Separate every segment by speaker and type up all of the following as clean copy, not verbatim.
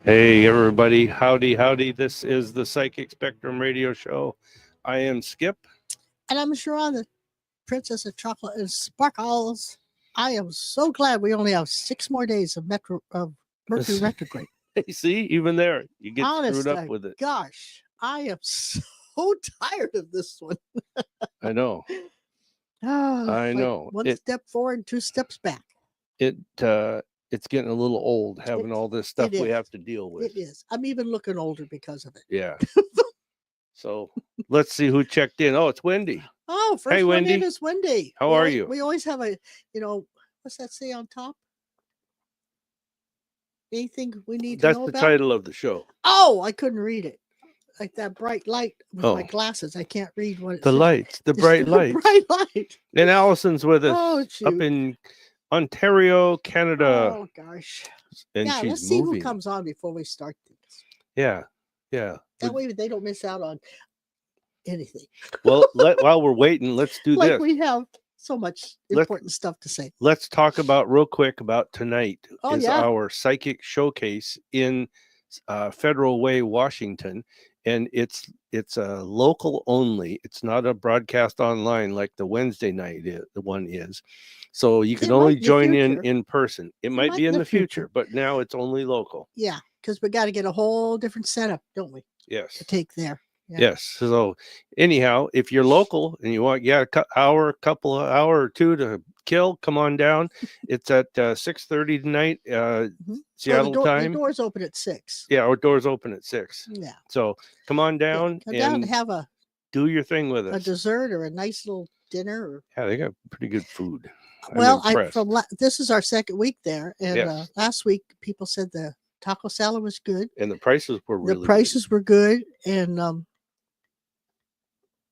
Speaker 1: Hey, everybody. Howdy, howdy. This is the Psychic Spectrum Radio Show. I am Skip.
Speaker 2: And I'm Sharon, the Princess of Chocolate and Sparkles. I am so glad we only have 6 more days of Mercury retrograde.
Speaker 1: See, even there, you get
Speaker 2: Honest
Speaker 1: screwed up
Speaker 2: to
Speaker 1: with it.
Speaker 2: Gosh, I am so tired of this one.
Speaker 1: I know. I know.
Speaker 2: One step forward, 2 steps back.
Speaker 1: It's getting a little old having all this stuff we have to deal with.
Speaker 2: It is. I'm even looking older because of it.
Speaker 1: Yeah. So let's see who checked in. Oh, it's Wendy.
Speaker 2: Oh, first
Speaker 1: hey,
Speaker 2: one
Speaker 1: Wendy.
Speaker 2: in is Wendy.
Speaker 1: How are you?
Speaker 2: We always have a, what's that say on top? Anything we need to know about?
Speaker 1: That's the title of the show.
Speaker 2: Oh, I couldn't read it. Like that bright light with my glasses. I can't read what it
Speaker 1: says. Lights, the bright lights.
Speaker 2: Bright light.
Speaker 1: And Allison's with us up in Ontario, Canada.
Speaker 2: Oh, gosh.
Speaker 1: And
Speaker 2: yeah, let's see who comes on before we start this.
Speaker 1: Yeah.
Speaker 2: That way they don't miss out on anything.
Speaker 1: Well, while we're waiting, let's do this.
Speaker 2: We have so much important stuff to say.
Speaker 1: Let's talk about real quick about tonight our psychic showcase in Federal Way, Washington. And it's local only. It's not a broadcast online like the Wednesday night the one is. So you can only join in person. It might be in the future, but now it's only local.
Speaker 2: Yeah, because we got to get a whole different setup, don't we?
Speaker 1: Yes.
Speaker 2: To take there.
Speaker 1: Yeah. Yes. So anyhow, if you're local and you want a hour or two to kill, come on down. It's at 6:30 tonight, Seattle time.
Speaker 2: The doors open at 6.
Speaker 1: Yeah, our doors open at 6.
Speaker 2: Yeah.
Speaker 1: So come on down
Speaker 2: and have
Speaker 1: do your thing with us.
Speaker 2: A dessert or a nice little dinner.
Speaker 1: Yeah, they got pretty good food.
Speaker 2: Well, this is our second week there, and last week people said the taco salad was good,
Speaker 1: and the prices were
Speaker 2: were good, and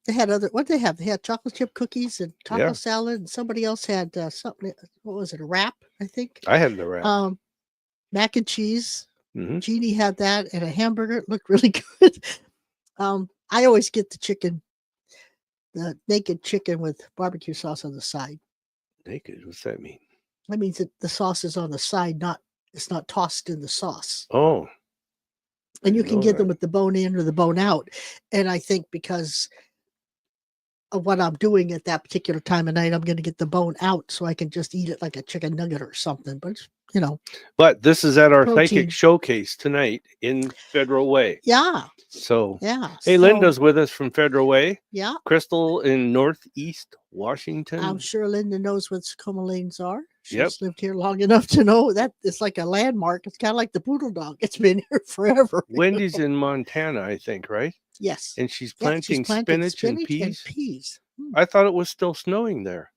Speaker 2: they had what they have. They had chocolate chip cookies and taco salad, and somebody else had something. What was it? A wrap, I think.
Speaker 1: I had the wrap.
Speaker 2: Mac and cheese.
Speaker 1: Mm-hmm.
Speaker 2: Jeannie had that, and a hamburger. It looked really good. I always get the naked chicken with barbecue sauce on the side.
Speaker 1: Naked? What's that mean?
Speaker 2: That means that the sauce is on the side, it's not tossed in the sauce.
Speaker 1: Oh.
Speaker 2: And you can get them with the bone in or the bone out. And I think because of what I'm doing at that particular time of night, I'm going to get the bone out so I can just eat it like a chicken nugget or something. But,
Speaker 1: But this is at our psychic showcase tonight in Federal Way.
Speaker 2: Yeah.
Speaker 1: So, hey, Linda's with us from Federal Way.
Speaker 2: Yeah.
Speaker 1: Crystal in Northeast Washington.
Speaker 2: I'm sure Linda knows what Tacoma lanes are. She's lived here long enough to know that it's like a landmark. It's kind of like the poodle dog. It's been here forever.
Speaker 1: Wendy's in Montana, I think, right?
Speaker 2: Yes.
Speaker 1: And she's planting spinach and peas. I thought it was still snowing there.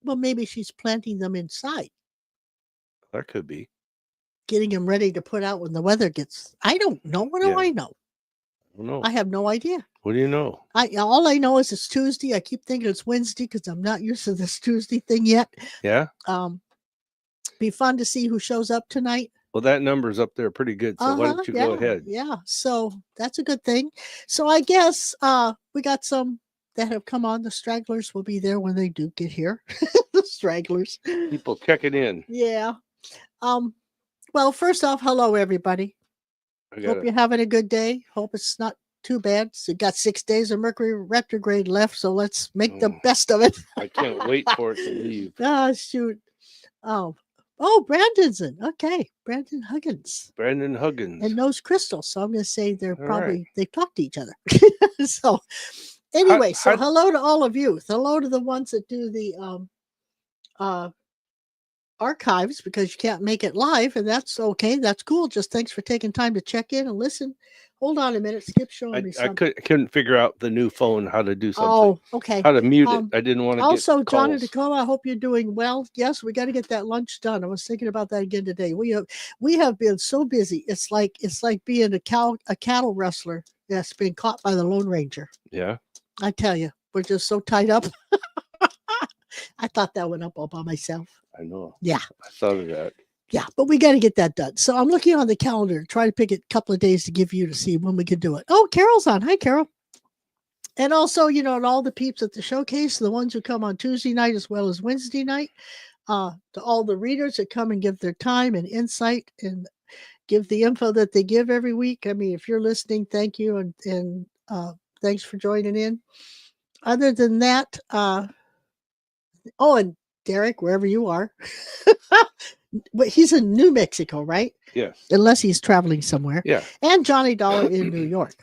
Speaker 2: Well, maybe she's planting them inside.
Speaker 1: That could be.
Speaker 2: Getting them ready to put out when the weather gets. I don't know. What do I know?
Speaker 1: I don't know.
Speaker 2: I have no idea.
Speaker 1: What do you know?
Speaker 2: All I know is it's Tuesday. I keep thinking it's Wednesday because I'm not used to this Tuesday thing yet.
Speaker 1: Yeah.
Speaker 2: Be fun to see who shows up tonight.
Speaker 1: Well, that number's up there pretty good. So why don't you go ahead?
Speaker 2: Yeah. So that's a good thing. So I guess we got some that have come on. The stragglers will be there when they do get here. The stragglers.
Speaker 1: People checking in.
Speaker 2: Yeah. Well, first off, hello everybody. Hope you're having a good day. Hope it's not too bad. So you got 6 days of Mercury retrograde left, so let's make the best of it.
Speaker 1: I can't wait for it to leave.
Speaker 2: Oh, shoot. Oh, Brandon's in. Okay, Brandon Huggins.
Speaker 1: And
Speaker 2: knows Crystal, so I'm going to say they've talked to each other. So anyway, hello to all of you. Hello to the ones that do the archives because you can't make it live, and that's okay. That's cool. Just thanks for taking time to check in and listen. Hold on a minute. Skip's showing me something.
Speaker 1: I couldn't figure out the new phone, how to do something.
Speaker 2: Oh, okay.
Speaker 1: How to mute it. I didn't want to
Speaker 2: also,
Speaker 1: get
Speaker 2: John in
Speaker 1: calls.
Speaker 2: Tacoma, I hope you're doing well. Yes, we got to get that lunch done. I was thinking about that again today. We have been so busy. It's like being a cattle wrestler that's been caught by the Lone Ranger.
Speaker 1: Yeah.
Speaker 2: I tell you, we're just so tied up. I thought that went up all by myself.
Speaker 1: I know.
Speaker 2: Yeah.
Speaker 1: I thought of that.
Speaker 2: Yeah, but we got to get that done. So I'm looking on the calendar, try to pick a couple of days to give you to see when we can do it. Oh, Carol's on. Hi, Carol. And also, and all the peeps at the showcase, the ones who come on Tuesday night as well as Wednesday night, to all the readers that come and give their time and insight and give the info that they give every week. I mean, if you're listening, thank you, and thanks for joining in. Other than that, and Derek, wherever you are, he's in New Mexico, right?
Speaker 1: Yes.
Speaker 2: Unless he's traveling somewhere.
Speaker 1: Yeah.
Speaker 2: And Johnny Dollar in New York.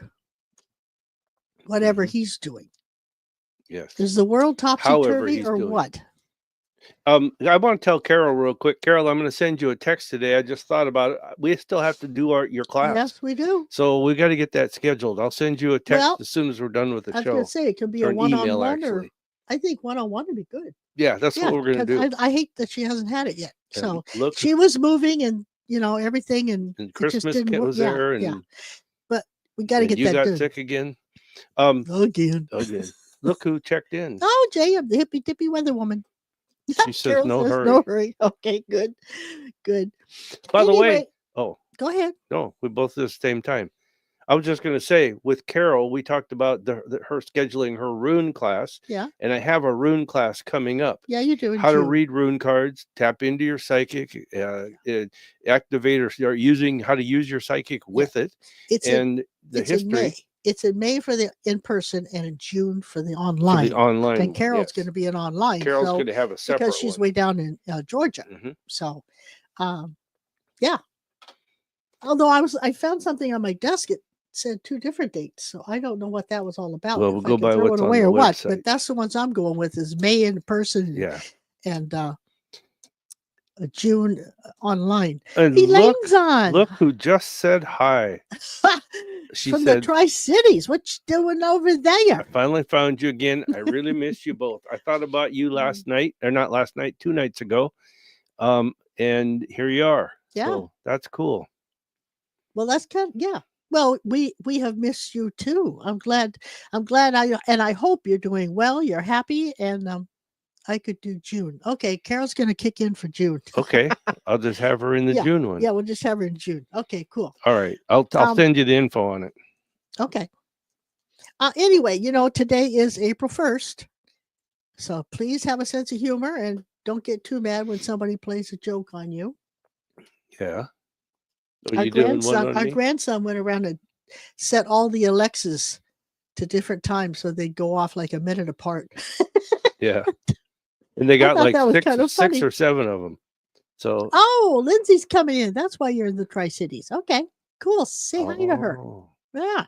Speaker 2: Whatever he's doing.
Speaker 1: Yes.
Speaker 2: Is the world topsy-turvy or what?
Speaker 1: I want to tell Carol real quick. Carol, I'm going to send you a text today. I just thought about it. We still have to do your class.
Speaker 2: Yes, we do.
Speaker 1: So we got to get that scheduled. I'll send you a text as soon as we're done with the show.
Speaker 2: I was going to say, it can be a one-on-one, or I think one-on-one would be good.
Speaker 1: Yeah, that's what we're going to do.
Speaker 2: I hate that she hasn't had it yet.
Speaker 1: And
Speaker 2: so she was moving and, everything. And
Speaker 1: Christmas
Speaker 2: just didn't
Speaker 1: was there. And
Speaker 2: but we got to get that done.
Speaker 1: You got sick again?
Speaker 2: Again.
Speaker 1: Look who checked in.
Speaker 2: Oh, Jay, the hippy-dippy weather woman.
Speaker 1: She says no hurry.
Speaker 2: No hurry. Okay, good.
Speaker 1: By the way,
Speaker 2: go ahead.
Speaker 1: No, we both at the same time. I was just going to say, with Carol, we talked about her scheduling her rune class.
Speaker 2: Yeah.
Speaker 1: And I have a rune class coming up.
Speaker 2: Yeah, you do.
Speaker 1: How to read rune cards, tap into your psychic, activate or using how to use your psychic with it.
Speaker 2: It's in May for the in-person and in June for the online. And Carol's going to be an online.
Speaker 1: Carol's going to have a separate
Speaker 2: because she's way down in Georgia.
Speaker 1: Mm-hmm.
Speaker 2: So, yeah. Although I found something on my desk. It said 2 different dates, so I don't know what that was all about.
Speaker 1: Well, we'll go by what's on the website.
Speaker 2: But that's the ones I'm going with: is May in person.
Speaker 1: Yeah.
Speaker 2: And June online.
Speaker 1: And look who just said hi.
Speaker 2: She from said, the Tri-Cities. What you doing over there?
Speaker 1: I finally found you again. I really missed you both. I thought about you last night, or not last night, 2 nights ago. And here you are.
Speaker 2: Yeah.
Speaker 1: So that's cool.
Speaker 2: Well, that's well, we have missed you too. I'm glad I hope you're doing well. You're happy, and I could do June. Okay, Carol's going to kick in for June.
Speaker 1: Okay, I'll just have her in the June one.
Speaker 2: Yeah, we'll just have her in June. Okay, cool.
Speaker 1: All right, I'll send you the info on it.
Speaker 2: Okay. Anyway, today is April 1st, so please have a sense of humor and don't get too mad when somebody plays a joke on you.
Speaker 1: Yeah.
Speaker 2: Our grandson went around and set all the Alexas to different times so they'd go off like a minute apart.
Speaker 1: Yeah. And they got like 6 or 7 of them. So.
Speaker 2: Oh, Lindsay's coming in. That's why you're in the Tri-Cities. Okay, cool. Say hi to her. Yeah.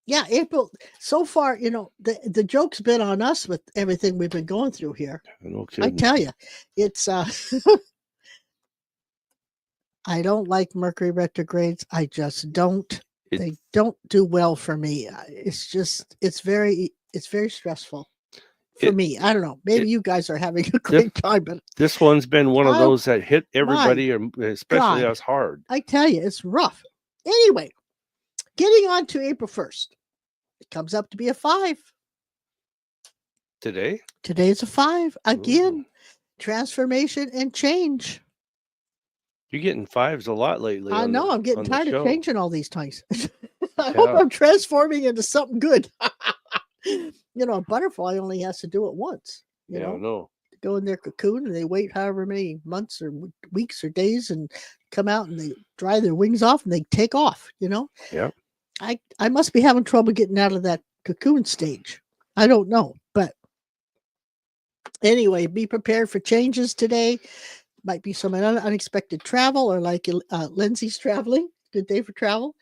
Speaker 2: Yeah, April. So far, the joke's been on us with everything we've been going through here.
Speaker 1: No
Speaker 2: I tell you, it's. I don't like Mercury retrogrades. I just don't. They don't do well for me. It's very stressful for me. I don't know. Maybe you guys are having a great time, but
Speaker 1: this one's been one of those that hit everybody, especially us, hard.
Speaker 2: I tell you, it's rough. Anyway, getting on to April 1st. It comes up to be a 5.
Speaker 1: Today?
Speaker 2: Today's a 5. Again, transformation and change.
Speaker 1: You're getting 5s a lot lately.
Speaker 2: I know. I'm getting tired of changing all these times. I hope I'm transforming into something good. A butterfly only has to do it once. You know?
Speaker 1: I know.
Speaker 2: They go in their cocoon and they wait however many months or weeks or days and come out and they dry their wings off and they take off,
Speaker 1: Yeah.
Speaker 2: I must be having trouble getting out of that cocoon stage. I don't know. But anyway, be prepared for changes today. Might be some unexpected travel, or like Lindsay's traveling. Good day for travel.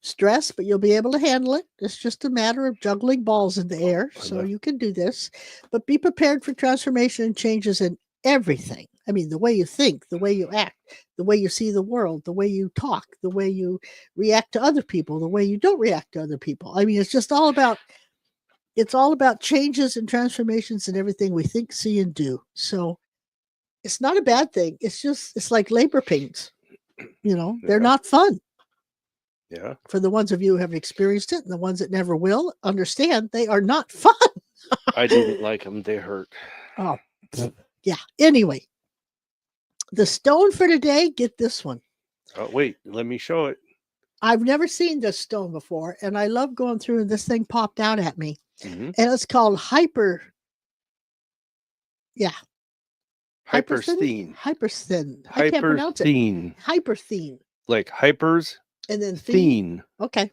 Speaker 2: Stress, but you'll be able to handle it. It's just a matter of juggling balls in the air. So you can do this. But be prepared for transformation and changes in everything. I mean, the way you think, the way you act, the way you see the world, the way you talk, the way you react to other people, the way you don't react to other people. I mean, it's all about changes and transformations in everything we think, see, and do. So it's not a bad thing. It's like labor pains. They're not fun.
Speaker 1: Yeah.
Speaker 2: For the ones of you who have experienced it and the ones that never will, understand they are not fun.
Speaker 1: I didn't like them. They hurt.
Speaker 2: Oh, yeah. Anyway, the stone for today, get this one.
Speaker 1: Oh, wait, let me show it.
Speaker 2: I've never seen this stone before, and I love going through, and this thing popped out at me.
Speaker 1: Mm-hmm.
Speaker 2: And it's called hyper. Yeah.
Speaker 1: Hypersthene.
Speaker 2: Hypersthene. I can't pronounce it. Hyperthene.
Speaker 1: Like hypers.
Speaker 2: And then
Speaker 1: thene.
Speaker 2: Okay.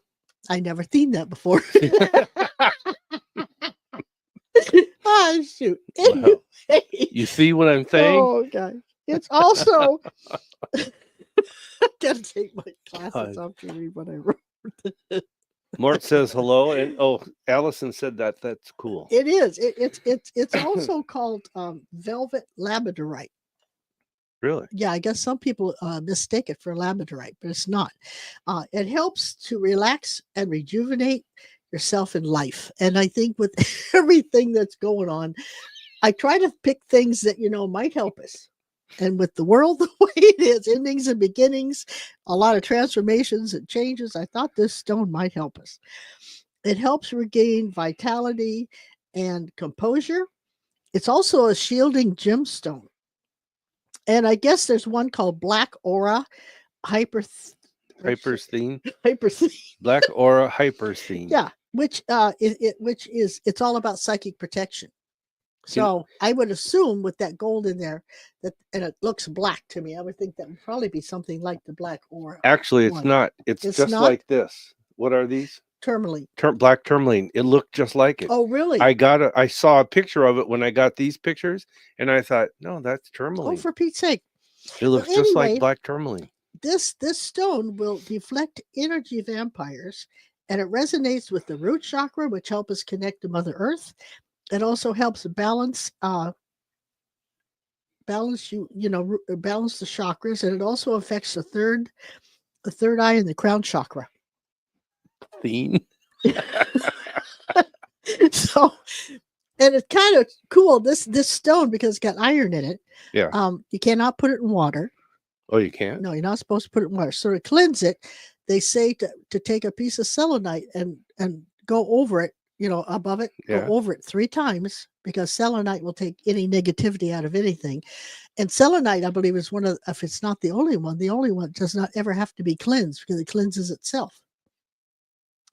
Speaker 2: I never seen that before. Oh, shoot. Anyway.
Speaker 1: Wow. You see what I'm saying?
Speaker 2: Oh, gosh. It's also... I gotta take my glasses off to read what I wrote.
Speaker 1: Mort says hello, and Allison said that's cool.
Speaker 2: It is. It's also called velvet labradorite.
Speaker 1: Really?
Speaker 2: Yeah, I guess some people mistake it for labradorite, but it's not. It helps to relax and rejuvenate yourself in life. And I think with everything that's going on, I try to pick things that might help us. And with the world the way it is, endings and beginnings, a lot of transformations and changes, I thought this stone might help us. It helps regain vitality and composure. It's also a shielding gemstone. And I guess there's one called Black Aura
Speaker 1: Hypersthene.
Speaker 2: Hypersthene.
Speaker 1: Black Aura Hypersthene.
Speaker 2: Yeah, which is it's all about psychic protection. So I would assume with that gold in there and it looks black to me, I would think that would probably be something like the Black Aura.
Speaker 1: Actually, it's not. It's just not? Like this. What are these?
Speaker 2: Tourmaline.
Speaker 1: Black tourmaline. It looked just like it.
Speaker 2: Oh, really?
Speaker 1: I saw a picture of it when I got these pictures, and I thought, no, that's tourmaline.
Speaker 2: Oh, for Pete's sake!
Speaker 1: It looks just like black tourmaline.
Speaker 2: This stone will deflect energy vampires, and it resonates with the root chakra, which helps us connect to Mother Earth. It also helps balance the chakras, and it also affects the third eye and the crown chakra.
Speaker 1: Theme.
Speaker 2: So, and it's kind of cool. This stone, because it's got iron in it.
Speaker 1: Yeah.
Speaker 2: You cannot put it in water.
Speaker 1: Oh, you can't?
Speaker 2: No, you're not supposed to put it in water. So to cleanse it, they say to take a piece of selenite and go over it. Above it, go over it 3 times, because selenite will take any negativity out of anything. And selenite, I believe, is one of, if it's not the only one does not ever have to be cleansed, because it cleanses itself.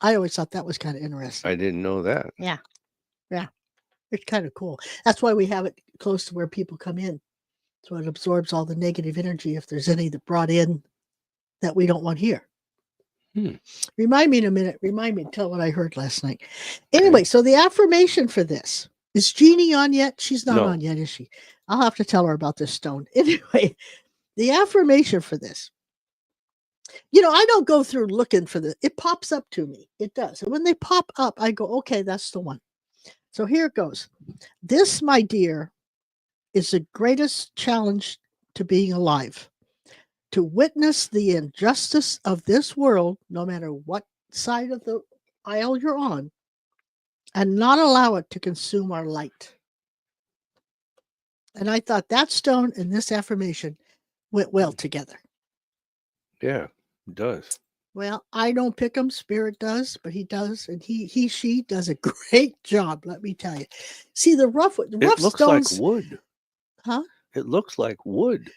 Speaker 2: I always thought that was kind of interesting.
Speaker 1: I didn't know that.
Speaker 2: Yeah. It's kind of cool. That's why we have it close to where people come in. So it absorbs all the negative energy, if there's any that brought in that we don't want here. Remind me in a minute. Remind me, tell what I heard last night. Anyway, so the affirmation for this, is Jeannie on yet? She's not on yet, is she? I'll have to tell her about this stone. Anyway, the affirmation for this. I don't go through looking for this. It pops up to me. It does. And when they pop up, I go, okay, that's the one. So here it goes. This, my dear, is the greatest challenge to being alive. To witness the injustice of this world, no matter what side of the aisle you're on, and not allow it to consume our light. And I thought that stone and this affirmation went well together.
Speaker 1: Yeah, it does.
Speaker 2: Well, I don't pick him. Spirit does, but he does. And she does a great job, let me tell you. See, the rough
Speaker 1: it looks
Speaker 2: stones.
Speaker 1: Like wood.
Speaker 2: Huh?
Speaker 1: It looks like wood.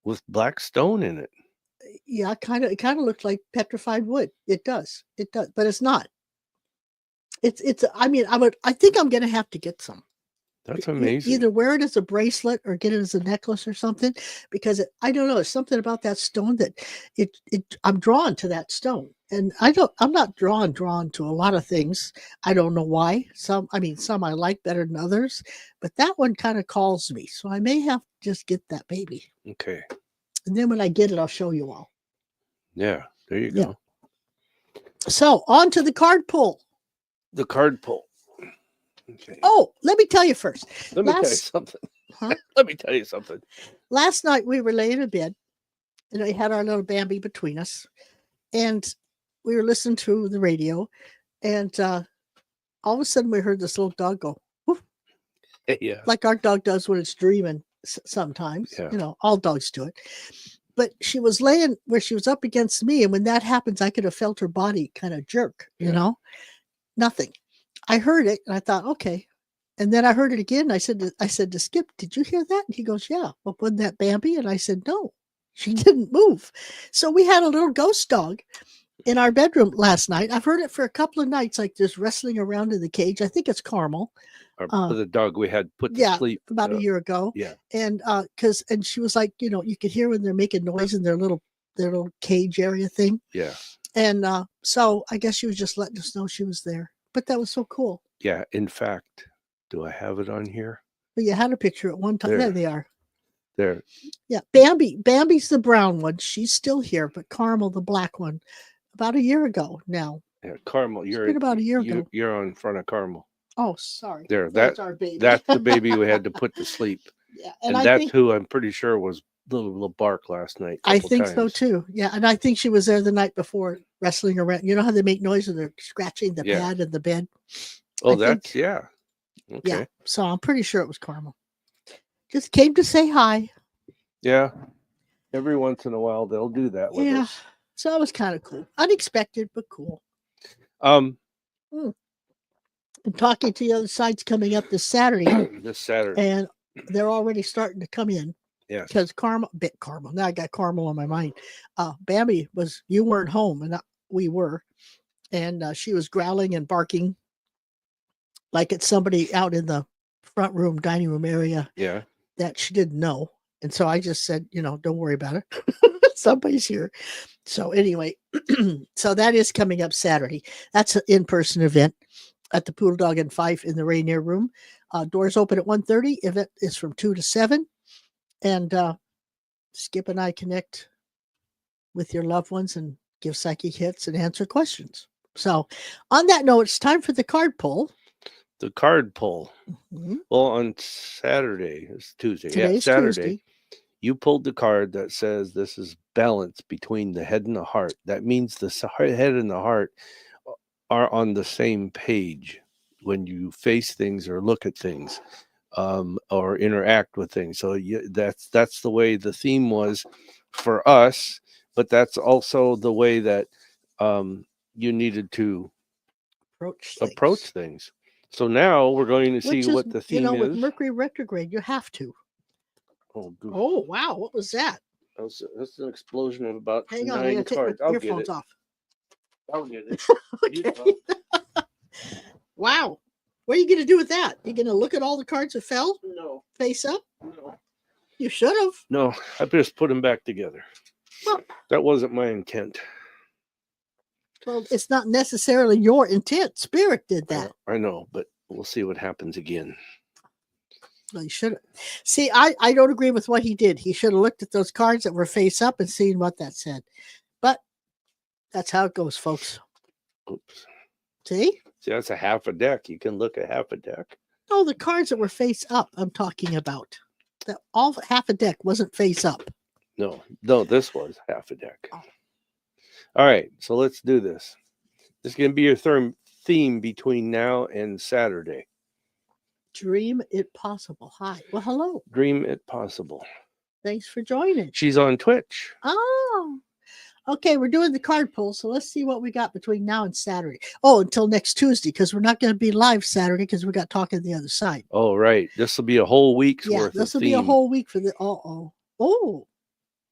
Speaker 1: With black stone in it.
Speaker 2: Yeah, it kind of looks like petrified wood. It does, but it's not. It's. I think I'm gonna have to get some.
Speaker 1: That's amazing.
Speaker 2: Either wear it as a bracelet or get it as a necklace or something, because I don't know. It's something about that stone that I'm drawn to that stone, and I'm not drawn to a lot of things. I don't know why. Some I like better than others, but that one kind of calls me. So I may have to just get that baby.
Speaker 1: Okay.
Speaker 2: And then when I get it, I'll show you all.
Speaker 1: Yeah, there you go.
Speaker 2: So on to the card pull.
Speaker 1: The card pull. Okay.
Speaker 2: Oh, let me tell you first.
Speaker 1: Let me tell you something.
Speaker 2: Huh?
Speaker 1: Let me tell you something.
Speaker 2: Last night we were laying in bed, and we had our little Bambi between us, and we were listening to the radio, and all of a sudden we heard this little dog go, woof,
Speaker 1: yeah,
Speaker 2: like our dog does when it's dreaming sometimes.
Speaker 1: Yeah.
Speaker 2: All dogs do it. But she was laying where she was up against me, and when that happens, I could have felt her body kind of jerk. Nothing. I heard it, and I thought, okay. And then I heard it again. I said to Skip, "Did you hear that?" And he goes, "Yeah." Well, wasn't that Bambi? And I said, "No, she didn't move." So we had a little ghost dog, in our bedroom last night. I've heard it for a couple of nights, like just wrestling around in the cage. I think it's Carmel.
Speaker 1: The dog we had put to
Speaker 2: Yeah,
Speaker 1: sleep
Speaker 2: about a year ago.
Speaker 1: Yeah.
Speaker 2: And and she was like, you could hear when they're making noise in their little cage area thing.
Speaker 1: Yeah.
Speaker 2: And so I guess she was just letting us know she was there. But that was so cool.
Speaker 1: Yeah. In fact, do I have it on here?
Speaker 2: But you had a picture at one time. There they are.
Speaker 1: There.
Speaker 2: Yeah. Bambi's the brown one. She's still here, but Carmel, the black one, about a year ago now.
Speaker 1: Yeah, Carmel.
Speaker 2: It's been about a year ago.
Speaker 1: You're on front of Carmel.
Speaker 2: Oh, sorry.
Speaker 1: There.
Speaker 2: That's our baby.
Speaker 1: That's the baby we had to put to sleep.
Speaker 2: Yeah.
Speaker 1: And that's who I'm pretty sure was little Bark last night.
Speaker 2: I think so too. Yeah. And I think she was there the night before wrestling around. You know how they make noise when they're scratching the pad and the bed?
Speaker 1: Oh, yeah. Okay.
Speaker 2: Yeah. So I'm pretty sure it was Carmel. Just came to say hi.
Speaker 1: Yeah. Every once in a while they'll do that with us.
Speaker 2: So it was kind of cool. Unexpected, but cool.
Speaker 1: I'm
Speaker 2: talking to the other side's coming up this Saturday. And they're already starting to come in.
Speaker 1: Yeah.
Speaker 2: Because Carmel. Now I got Carmel on my mind. Bambi you weren't home, and we were. And she was growling and barking like it's somebody out in the front room, dining room area.
Speaker 1: Yeah.
Speaker 2: That she didn't know. And so I just said, don't worry about it. Somebody's here. So anyway, so that is coming up Saturday. That's an in-person event at the Poodle Dog and Fife in the Rainier Room. Doors open at 1:30. Event is from 2 to 7. And Skip and I connect with your loved ones and give psychic hits and answer questions. So on that note, it's time for the card pull.
Speaker 1: The card pull. Mm-hmm. Well, on Saturday, it's Tuesday.
Speaker 2: Today's
Speaker 1: Saturday.
Speaker 2: Tuesday.
Speaker 1: You pulled the card that says this is balance between the head and the heart. That means the head and the heart are on the same page when you face things or look at things or interact with things. So that's the way the theme was for us, but that's also the way that you needed to approach things. So now we're going to see what the theme is.
Speaker 2: With Mercury retrograde, you have to. Oh, wow. What was that?
Speaker 1: That's an explosion of about 9 cards.
Speaker 2: Hang on, take my earphones off.
Speaker 1: I'll get it.
Speaker 2: Okay. Wow. What are you going to do with that? You going to look at all the cards that fell?
Speaker 1: No.
Speaker 2: Face up?
Speaker 1: No.
Speaker 2: You should have.
Speaker 1: No, I just put them back together. Well, that wasn't my intent.
Speaker 2: Well, it's not necessarily your intent. Spirit did that.
Speaker 1: I know, but we'll see what happens again.
Speaker 2: Well, you should have. See, I don't agree with what he did. He should have looked at those cards that were face up and seen what that said. But that's how it goes, folks.
Speaker 1: Oops.
Speaker 2: See,
Speaker 1: that's a half a deck. You can look at half a deck.
Speaker 2: No, the cards that were face up I'm talking about. All half a deck wasn't face up.
Speaker 1: No, this was half a deck. Oh. All right, so let's do this. This is going to be your theme between now and Saturday.
Speaker 2: Dream it possible. Hi. Well, hello.
Speaker 1: Dream it possible.
Speaker 2: Thanks for joining.
Speaker 1: She's on Twitch.
Speaker 2: Oh, okay. We're doing the card pull, so let's see what we got between now and Saturday. Oh, until next Tuesday, because we're not going to be live Saturday because we got talking the other side.
Speaker 1: Oh, right. This will be a whole week's worth.
Speaker 2: This will be a whole week for the. Oh,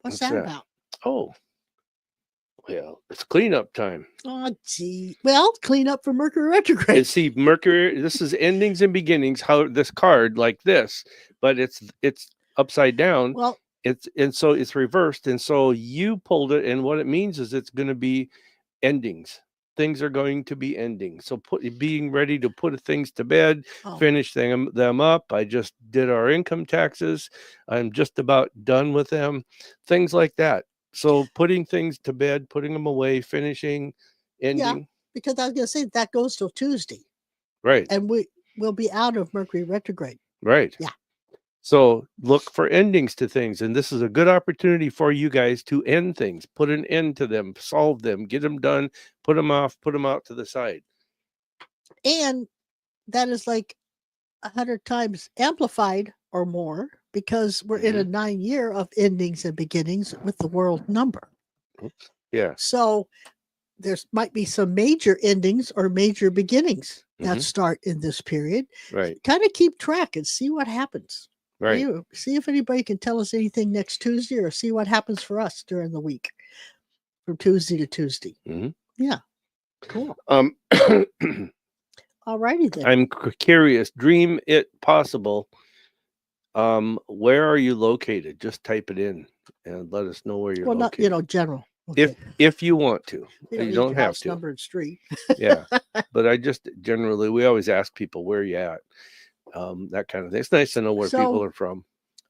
Speaker 2: what's that about?
Speaker 1: Oh. Well, it's cleanup time.
Speaker 2: Oh, gee. Well, clean up for Mercury retrograde.
Speaker 1: And see, Mercury, this is endings and beginnings, how this card like this, but it's upside down.
Speaker 2: Well,
Speaker 1: so it's reversed. And so you pulled it, and what it means is it's going to be endings. Things are going to be ending. So being ready to put things to bed, finish them up. I just did our income taxes. I'm just about done with them. Things like that. So putting things to bed, putting them away, finishing, ending.
Speaker 2: Yeah, because I was going to say that goes till Tuesday.
Speaker 1: Right.
Speaker 2: And we'll be out of Mercury retrograde.
Speaker 1: Right.
Speaker 2: Yeah.
Speaker 1: So look for endings to things. And this is a good opportunity for you guys to end things, put an end to them, solve them, get them done, put them off, put them out to the side.
Speaker 2: And that is like 100 times amplified or more, because we're in a 9-year of endings and beginnings with the world number.
Speaker 1: Oops. Yeah.
Speaker 2: So there might be some major endings or major beginnings that start in this period.
Speaker 1: Right.
Speaker 2: Kind of keep track and see what happens.
Speaker 1: Right.
Speaker 2: See if anybody can tell us anything next Tuesday, or see what happens for us during the week from Tuesday to Tuesday.
Speaker 1: Mm-hmm.
Speaker 2: Yeah. Cool. All righty then.
Speaker 1: I'm curious. Dream it possible. Where are you located? Just type it in and let us know where you're located.
Speaker 2: Not, general. Okay.
Speaker 1: If you want to. You don't have
Speaker 2: house
Speaker 1: to.
Speaker 2: Number and street.
Speaker 1: Yeah. But I just generally, we always ask people where you at. That kind of thing. It's nice to know where people are from.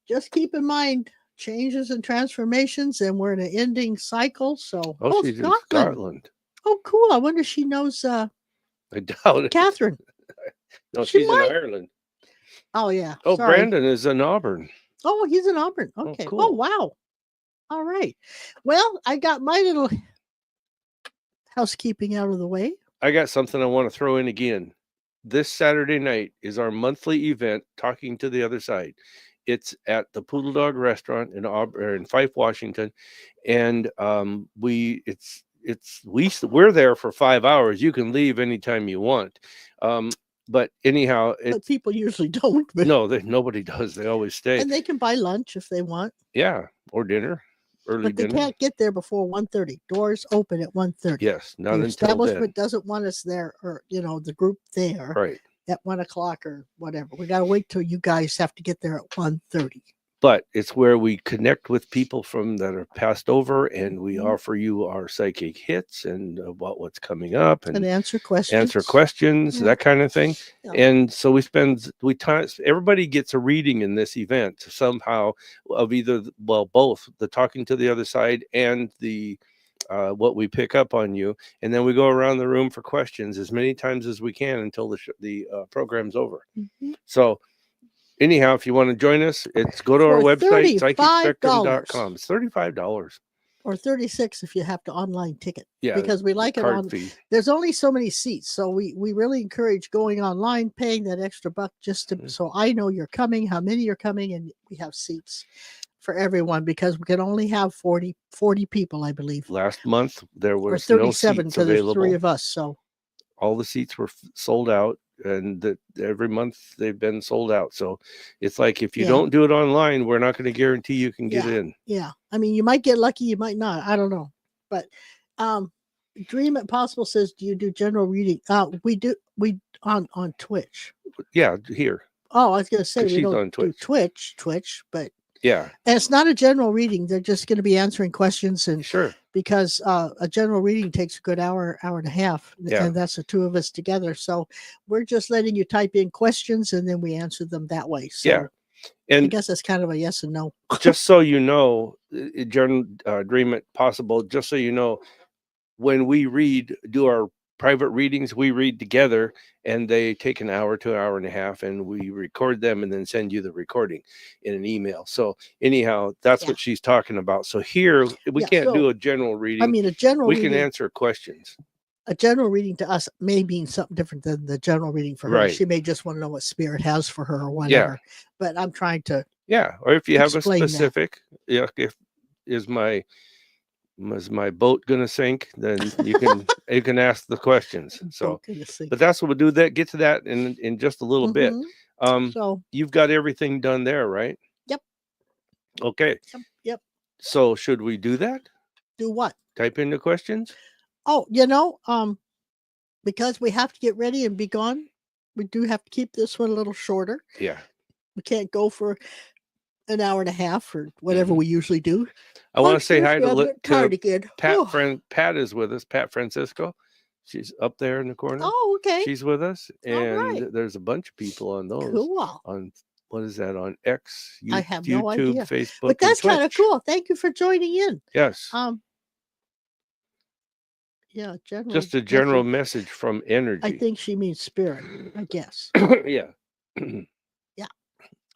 Speaker 2: Just keep in mind changes and transformations, and we're in an ending cycle. So,
Speaker 1: she's in Scotland.
Speaker 2: Oh, cool. I wonder if she knows
Speaker 1: I doubt it.
Speaker 2: Catherine.
Speaker 1: No, she's in Ireland.
Speaker 2: Oh, yeah.
Speaker 1: Oh, sorry. Brandon is in Auburn.
Speaker 2: Oh, he's in Auburn. Okay. Oh, cool. Oh, wow. All right. Well, I got my little housekeeping out of the way.
Speaker 1: I got something I want to throw in again. This Saturday night is our monthly event, Talking to the Other Side. It's at the Poodle Dog Restaurant in Fife, Washington, and we're there for 5 hours. You can leave anytime you want, but anyhow,
Speaker 2: but people usually don't. But
Speaker 1: no, nobody does. They always stay,
Speaker 2: and they can buy lunch if they want.
Speaker 1: Yeah, or dinner.
Speaker 2: But they can't get there before 1:30. Doors open at 1:30.
Speaker 1: Yes, not
Speaker 2: the
Speaker 1: until
Speaker 2: establishment
Speaker 1: then.
Speaker 2: Doesn't want us there, or the group there,
Speaker 1: right,
Speaker 2: at 1:00 or whatever. We got to wait till you guys have to get there at 1:30.
Speaker 1: But it's where we connect with people that are passed over, and we offer you our psychic hits and about what's coming up, and
Speaker 2: answer questions,
Speaker 1: that kind of thing. Yeah. And so everybody gets a reading in this event somehow of either, both the Talking to the Other Side and the what we pick up on you, and then we go around the room for questions as many times as we can until the program's over. Mm-hmm. So anyhow, if you want to join us, go to our website, psychicspectrum.com. It's $35.
Speaker 2: Or $36 if you have to online ticket.
Speaker 1: Yeah,
Speaker 2: because we like it on
Speaker 1: fee.
Speaker 2: There's only so many seats, so we really encourage going online, paying that extra buck just to so I know you're coming, how many you're coming, and we have seats for everyone, because we can only have 40 people, I believe.
Speaker 1: Last month there was
Speaker 2: 37
Speaker 1: no seats
Speaker 2: because there's
Speaker 1: available.
Speaker 2: 3 of us, so
Speaker 1: all the seats were sold out. And every month they've been sold out. So it's like, if you don't do it online, we're not going to guarantee you can get in.
Speaker 2: Yeah. I mean, you might get lucky, you might not. I don't know. But Dream It Possible says, do you do general reading? We do. We on Twitch.
Speaker 1: Yeah, here.
Speaker 2: Oh, I was going to say we don't
Speaker 1: on Twitch.
Speaker 2: Do Twitch, but
Speaker 1: yeah.
Speaker 2: And it's not a general reading. They're just going to be answering questions. And
Speaker 1: sure.
Speaker 2: Because a general reading takes a good hour and a half.
Speaker 1: Yeah.
Speaker 2: And that's the 2 of us together. So we're just letting you type in questions and then we answer them that way. So
Speaker 1: yeah. And
Speaker 2: I guess that's kind of a yes and no.
Speaker 1: Just so you know, Dream It Possible, just so you know, when we do our private readings, we read together, and they take an hour to an hour and a half, and we record them and then send you the recording in an email. So anyhow, that's what she's talking about. So here we can't do a general reading.
Speaker 2: I mean, a general
Speaker 1: reading, can answer questions.
Speaker 2: A general reading to us may mean something different than the general reading for her.
Speaker 1: Right.
Speaker 2: She may just want to know what spirit has for her or whatever. Yeah. But I'm trying to
Speaker 1: or if you have a specific, is my boat gonna sink, then you can ask the questions. So but that's what we'll do, get to that in just a little bit. So you've got everything done there, right?
Speaker 2: Yep.
Speaker 1: Okay.
Speaker 2: Yep.
Speaker 1: So should we do that?
Speaker 2: Do what?
Speaker 1: Type in the questions.
Speaker 2: Oh, because we have to get ready and be gone, we do have to keep this one a little shorter.
Speaker 1: Yeah.
Speaker 2: We can't go for an hour and a half or whatever we usually do.
Speaker 1: I want to say hi to Pat. Pat is with us. Pat Francisco. She's up there in the corner.
Speaker 2: Oh, okay.
Speaker 1: She's with us, and there's a bunch of people on those.
Speaker 2: Cool.
Speaker 1: On what is that, on X?
Speaker 2: I have
Speaker 1: YouTube,
Speaker 2: no idea.
Speaker 1: Facebook,
Speaker 2: but that's kind of cool. Thank you for joining in.
Speaker 1: Yes.
Speaker 2: Yeah,
Speaker 1: just a general message from energy.
Speaker 2: I think she means spirit, I guess.
Speaker 1: Yeah.
Speaker 2: Yeah.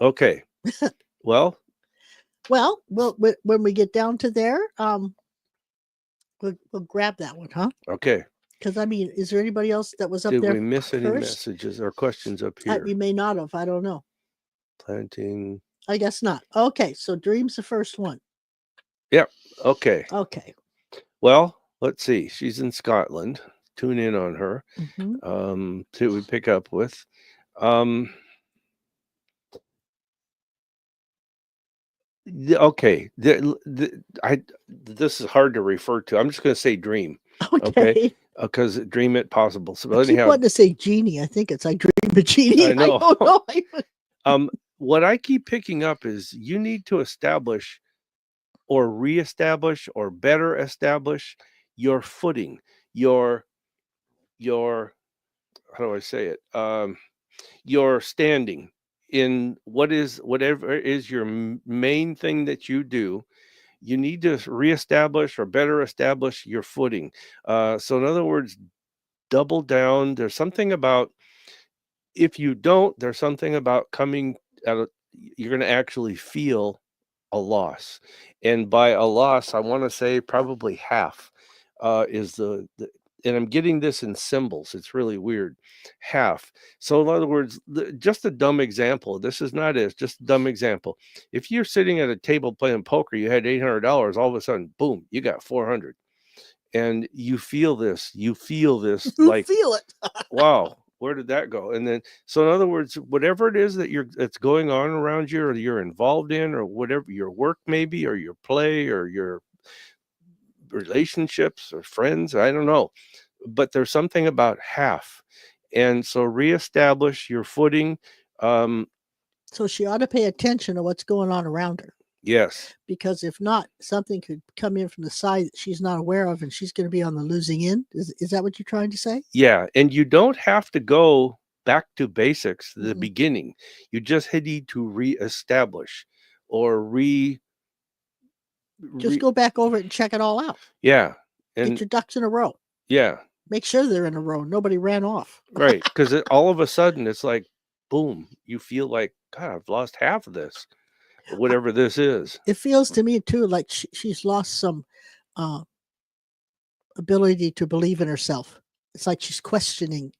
Speaker 1: Okay. Well,
Speaker 2: when we get down to there, we'll grab that one, huh?
Speaker 1: Okay.
Speaker 2: Because I mean, is there anybody else that was up there?
Speaker 1: Did we miss any messages or questions up here?
Speaker 2: We may not have. I don't know.
Speaker 1: Planting.
Speaker 2: I guess not. Okay, so Dream's the first one.
Speaker 1: Yep. Okay.
Speaker 2: Okay.
Speaker 1: Well, let's see. She's in Scotland. Tune in on her.
Speaker 2: Mm-hmm.
Speaker 1: See what we pick up with. Okay. This is hard to refer to. I'm just going to say dream.
Speaker 2: Okay.
Speaker 1: Because dream it possible. So
Speaker 2: I keep
Speaker 1: anyhow,
Speaker 2: wanting to say genie. I think it's I dream a genie.
Speaker 1: I know.
Speaker 2: I don't know.
Speaker 1: What I keep picking up is you need to establish or reestablish or better establish your footing, your how do I say it? Your standing in whatever is your main thing that you do. You need to reestablish or better establish your footing. So in other words, double down. There's something about, if you don't, there's something about coming at a, you're going to actually feel a loss. And by a loss, I want to say probably half is the, and I'm getting this in symbols. It's really weird. Half. So in other words, just a dumb example. This is not it. It's just a dumb example. If you're sitting at a table playing poker, you had $800. All of a sudden, boom, you got 400. And you feel this. You feel this like,
Speaker 2: feel it.
Speaker 1: wow, where did that go? And then, so in other words, whatever it is that's going on around you, or you're involved in, or whatever, your work maybe, or your play, or your relationships or friends, I don't know, but there's something about half. And so reestablish your footing.
Speaker 2: So she ought to pay attention to what's going on around her.
Speaker 1: Yes.
Speaker 2: Because if not, something could come in from the side that she's not aware of, and she's going to be on the losing end. Is that what you're trying to say?
Speaker 1: Yeah. And you don't have to go back to basics, the beginning. You just need to reestablish or
Speaker 2: just go back over it and check it all out.
Speaker 1: Yeah.
Speaker 2: And get your ducks in a row.
Speaker 1: Yeah.
Speaker 2: Make sure they're in a row. Nobody ran off.
Speaker 1: Right. Because all of a sudden it's like, boom, you feel like, God, I've lost half of this, whatever this is.
Speaker 2: It feels to me too like she's lost some ability to believe in herself. It's like she's questioning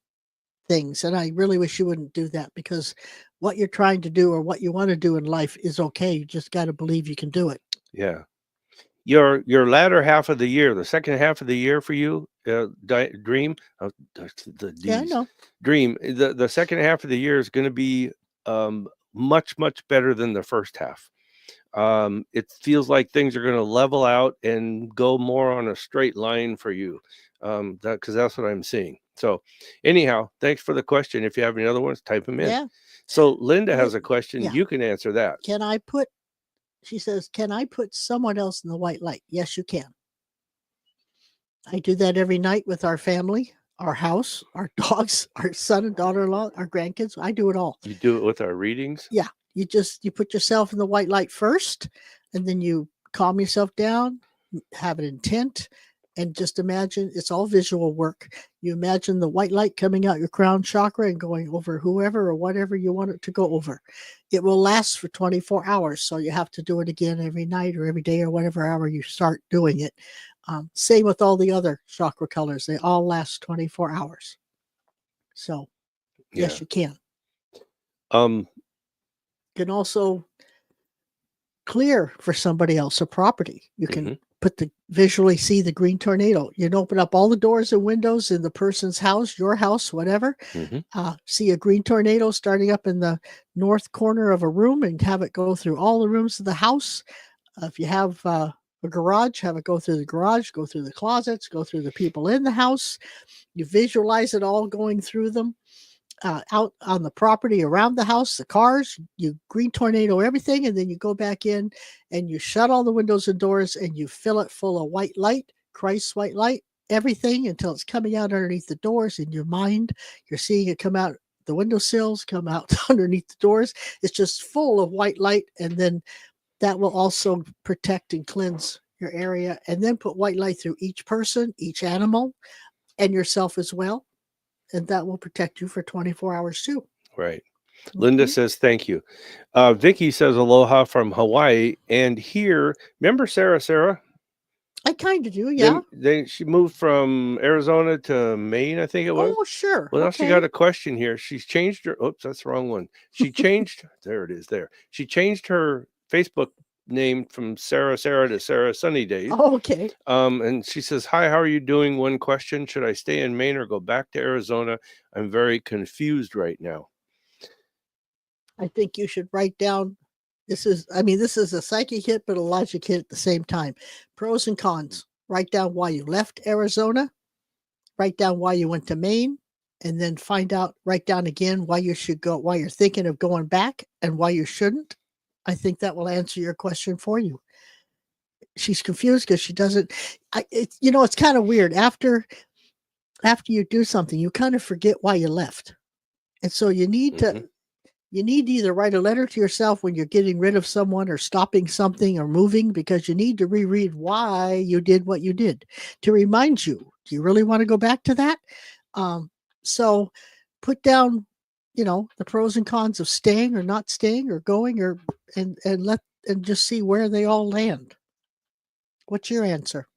Speaker 2: things. And I really wish you wouldn't do that, because what you're trying to do or what you want to do in life is okay. You just got to believe you can do it.
Speaker 1: Yeah. Your latter half of the year, the second half of the year for you, dream,
Speaker 2: yeah, I know.
Speaker 1: Dream, the second half of the year is going to be much better than the first half. It feels like things are going to level out and go more on a straight line for you, because that's what I'm seeing. So anyhow, thanks for the question. If you have any other ones, type them in.
Speaker 2: Yeah.
Speaker 1: So Linda has a question.
Speaker 2: Yeah.
Speaker 1: You can answer that.
Speaker 2: She says, can I put someone else in the white light? Yes, you can. I do that every night with our family, our house, our dogs, our son and daughter-in-law, our grandkids. I do it all.
Speaker 1: You do it with our readings?
Speaker 2: Yeah. You put yourself in the white light first, and then you calm yourself down, have an intent, and just imagine, it's all visual work. You imagine the white light coming out your crown chakra and going over whoever or whatever you want it to go over. It will last for 24 hours. So you have to do it again every night or every day or whatever hour you start doing it. Same with all the other chakra colors. They all last 24 hours. So yes, you can. You can also clear for somebody else a property. You can visually see the green tornado. You'd open up all the doors and windows in the person's house, your house, whatever. See a green tornado starting up in the north corner of a room and have it go through all the rooms of the house. If you have a garage, have it go through the garage, go through the closets, go through the people in the house. You visualize it all going through them. Out on the property around the house, the cars, you green tornado everything, and then you go back in and you shut all the windows and doors and you fill it full of white light, Christ's white light, everything until it's coming out underneath the doors in your mind. You're seeing it come out the windowsills, come out underneath the doors. It's just full of white light, and then that will also protect and cleanse your area, and then put white light through each person, each animal, and yourself as well. And that will protect you for 24 hours too.
Speaker 1: Right. Linda says, thank you. Vicky says, aloha from Hawaii. And here, remember Sarah?
Speaker 2: I kind of do, yeah.
Speaker 1: She moved from Arizona to Maine, I think it was.
Speaker 2: Oh, sure.
Speaker 1: Well, now she got a question here. She's changed her, oops, that's the wrong one. She changed, there it is there. She changed her Facebook name from Sarah to Sarah Sunny Days.
Speaker 2: Oh, okay.
Speaker 1: And she says, hi, how are you doing? One question, should I stay in Maine or go back to Arizona? I'm very confused right now.
Speaker 2: I think you should write down, this is a psychic hit, but a logic hit at the same time. Pros and cons. write down why you left Arizona, write down why you went to Maine, and then write down again why you should go, why you're thinking of going back and why you shouldn't. I think that will answer your question for you. She's confused because she doesn't, it's kind of weird. After you do something, you kind of forget why you left. And so you need to either write a letter to yourself when you're getting rid of someone or stopping something or moving, because you need to reread why you did what you did to remind you, do you really want to go back to that? So put down, the pros and cons of staying or not staying or going, and just see where they all land. What's your answer?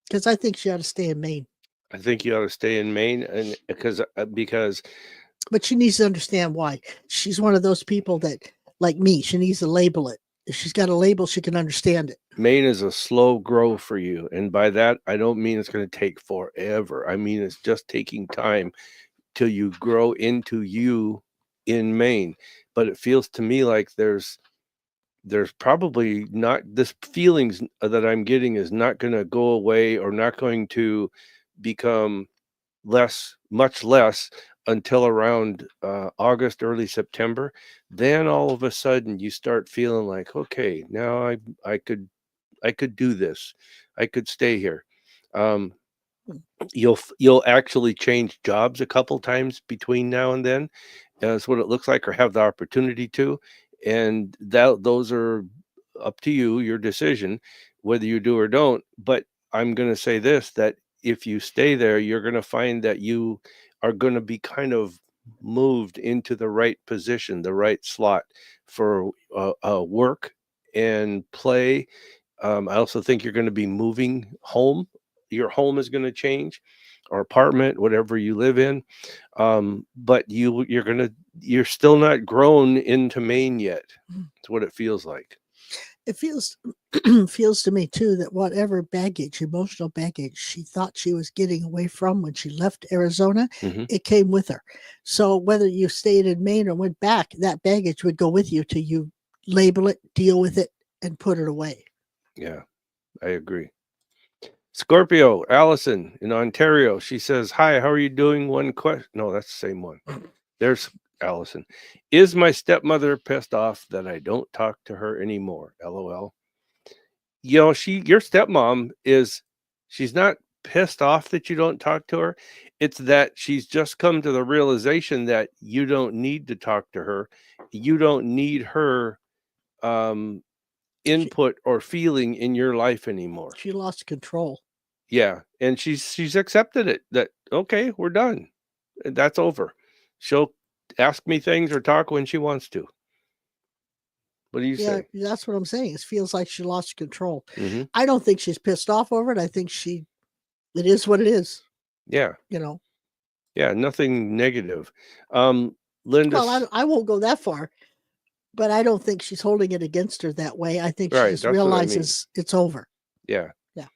Speaker 2: Because I think she ought to stay in Maine.
Speaker 1: I think you ought to stay in Maine, and because
Speaker 2: But she needs to understand why. She's one of those people that, like me, she needs to label it. If she's got a label, she can understand it.
Speaker 1: Maine is a slow grow for you. And by that, I don't mean it's going to take forever. I mean, it's just taking time till you grow into you in Maine. But it feels to me like there's probably not, this feelings that I'm getting is not going to go away or not going to become much less until around August, early September. Then all of a sudden you start feeling like, okay, now I could do this. I could stay here. You'll actually change jobs a couple times between now and then. That's what it looks like, or have the opportunity to. And those are up to you, your decision, whether you do or don't. But I'm going to say this, that if you stay there, you're going to find that you are going to be kind of moved into the right position, the right slot for work and play. I also think you're going to be moving home. Your home is going to change, or apartment, whatever you live in. But you're still not grown into Maine yet. It's what it feels like.
Speaker 2: It feels to me too that whatever emotional baggage she thought she was getting away from when she left Arizona, it came with her. So whether you stayed in Maine or went back, that baggage would go with you till you label it, deal with it, and put it away.
Speaker 1: Yeah, I agree. Scorpio, Allison in Ontario. She says, "Hi, how are you doing?" One question. No, that's the same one. There's Allison. Is my stepmother pissed off that I don't talk to her anymore? LOL. Your stepmom she's not pissed off that you don't talk to her. It's that she's just come to the realization that you don't need to talk to her. You don't need her input or feeling in your life anymore.
Speaker 2: She lost control.
Speaker 1: Yeah, and she's accepted it, that okay, we're done. That's over. She'll ask me things or talk when she wants to. What do you say?
Speaker 2: Yeah, that's what I'm saying. It feels like she lost control. I don't think she's pissed off over it. I think it is what it is.
Speaker 1: Yeah. Yeah, nothing negative. Linda.
Speaker 2: Well, I won't go that far, but I don't think she's holding it against her that way. I think she just realizes it's over.
Speaker 1: Yeah.
Speaker 2: Yeah.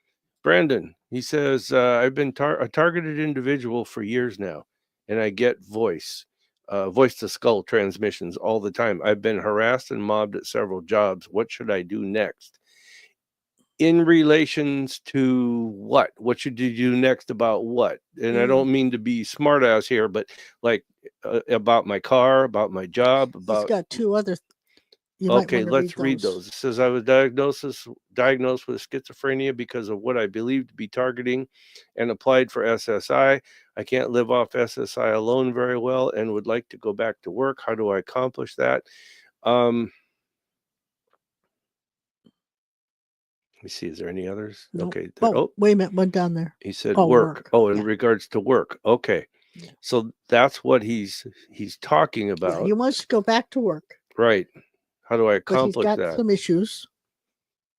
Speaker 1: Brandon, he says, I've been a targeted individual for years now, and I get voice to skull transmissions all the time. I've been harassed and mobbed at several jobs. What should I do next? In relations to what? What should you do next about what? And I don't mean to be smart ass here, but like about my car, about my job, about.
Speaker 2: He's got two other.
Speaker 1: Okay, let's read those. It says I was diagnosed with schizophrenia because of what I believed to be targeting, and applied for SSI. I can't live off SSI alone very well and would like to go back to work. How do I accomplish that? Let me see. Is there any others?
Speaker 2: Nope.
Speaker 1: Okay.
Speaker 2: Wait a minute. One down there.
Speaker 1: He said work. Oh, in regards to work. Okay.
Speaker 2: Yeah.
Speaker 1: So that's what he's talking about.
Speaker 2: Yeah, he wants to go back to work.
Speaker 1: Right. How do I accomplish that?
Speaker 2: But he's got some issues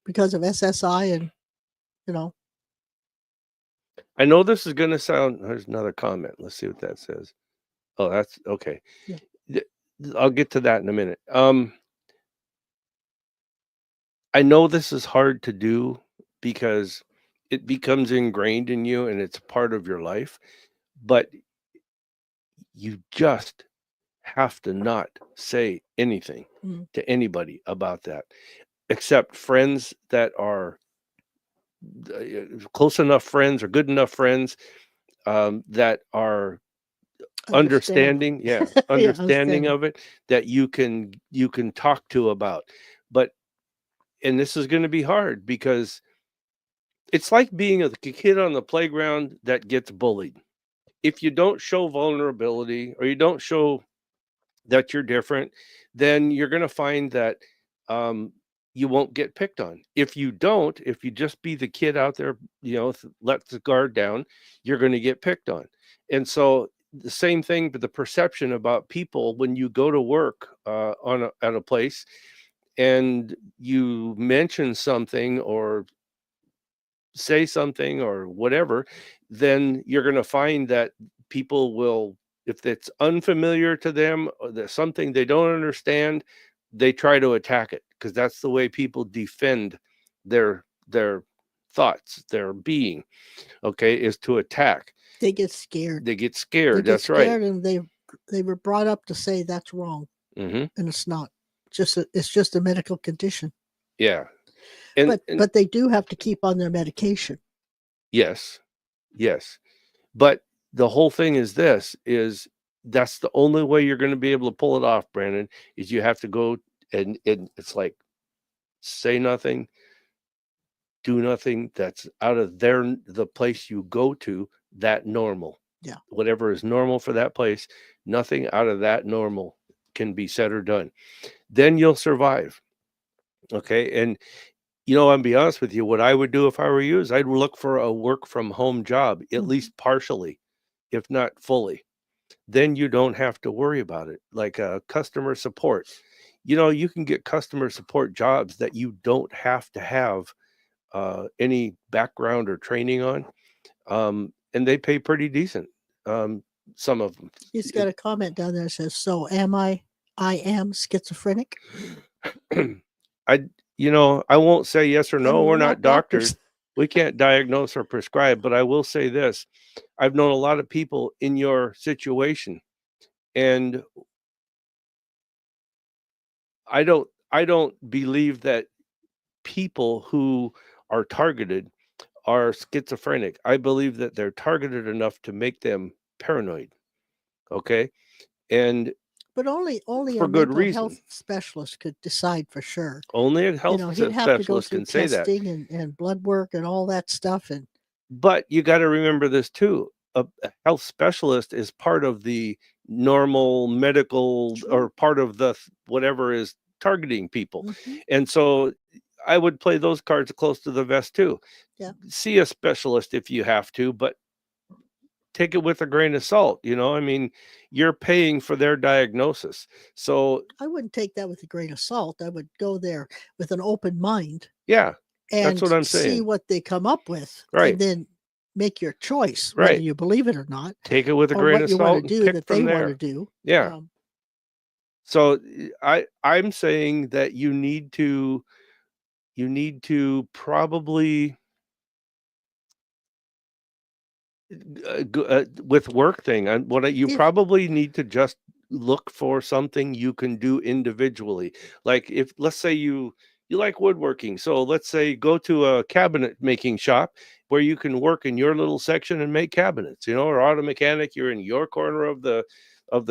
Speaker 2: because of SSI and,
Speaker 1: I know this is going to sound, there's another comment. Let's see what that says. Oh, that's okay. Yeah. I'll get to that in a minute. I know this is hard to do because it becomes ingrained in you and it's part of your life, but you just have to not say anything to anybody about that, except friends that are close enough friends or good enough friends that are understanding,
Speaker 2: yeah,
Speaker 1: understanding
Speaker 2: understanding.
Speaker 1: of it, that you can talk to about. But and this is going to be hard because it's like being a kid on the playground that gets bullied. If you don't show vulnerability or you don't show that you're different, then you're going to find that um, you won't get picked on. If you don't, if you just be the kid out there, let the guard down, you're going to get picked on. And so the same thing, but the perception about people when you go to work at a place and you mention something or say something or whatever, then you're going to find that people will, if it's unfamiliar to them or there's something they don't understand, they try to attack it because that's the way people defend their thoughts, their being, okay, is to attack.
Speaker 2: They get scared.
Speaker 1: They get scared.
Speaker 2: They get
Speaker 1: That's right.
Speaker 2: scared, and they were brought up to say that's wrong,
Speaker 1: Mm-hmm.
Speaker 2: and it's not. It's just a medical condition.
Speaker 1: Yeah.
Speaker 2: But they do have to keep on their medication.
Speaker 1: Yes. But the whole thing is that's the only way you're going to be able to pull it off, Brandon, is you have to go and it's like say nothing, do nothing that's out of the place you go to, that normal.
Speaker 2: Yeah.
Speaker 1: Whatever is normal for that place, nothing out of that normal can be said or done. Then you'll survive. Okay. And I'll be honest with you, what I would do if I were you is I'd look for a work from home job, at least partially, if not fully. Then you don't have to worry about it. Like customer support. You can get customer support jobs that you don't have to have any background or training on. And they pay pretty decent. Some of them.
Speaker 2: He's got a comment down there that says, so I am schizophrenic?
Speaker 1: I won't say yes or no. We're not
Speaker 2: doctors.
Speaker 1: We can't diagnose or prescribe, but I will say this. I've known a lot of people in your situation, and I don't believe that people who are targeted are schizophrenic. I believe that they're targeted enough to make them paranoid. Okay? And
Speaker 2: but only
Speaker 1: for
Speaker 2: a
Speaker 1: good
Speaker 2: mental
Speaker 1: reason.
Speaker 2: Health specialist could decide for sure.
Speaker 1: Only a health
Speaker 2: he'd have to go
Speaker 1: specialist
Speaker 2: through
Speaker 1: can say that.
Speaker 2: testing and blood work and all that stuff.
Speaker 1: But you got to remember this too. A health specialist is part of the normal medical or part of the whatever is targeting people.
Speaker 2: Mm-hmm.
Speaker 1: And so I would play those cards close to the vest too.
Speaker 2: Yeah.
Speaker 1: See a specialist if you have to, but take it with a grain of salt. I mean, you're paying for their diagnosis. So
Speaker 2: I wouldn't take that with a grain of salt. I would go there with an open mind.
Speaker 1: Yeah.
Speaker 2: And
Speaker 1: that's what I'm saying.
Speaker 2: See what they come up with.
Speaker 1: Right.
Speaker 2: And then make your choice,
Speaker 1: right.
Speaker 2: whether you believe it or not.
Speaker 1: Take it with a grain of salt.
Speaker 2: What you want to do
Speaker 1: that
Speaker 2: they want to do.
Speaker 1: Yeah. So I'm saying that you need to probably with work thing, probably need to just look for something you can do individually. Like if let's say you like woodworking, so let's say go to a cabinet making shop where you can work in your little section and make cabinets, or auto mechanic, you're in your corner of the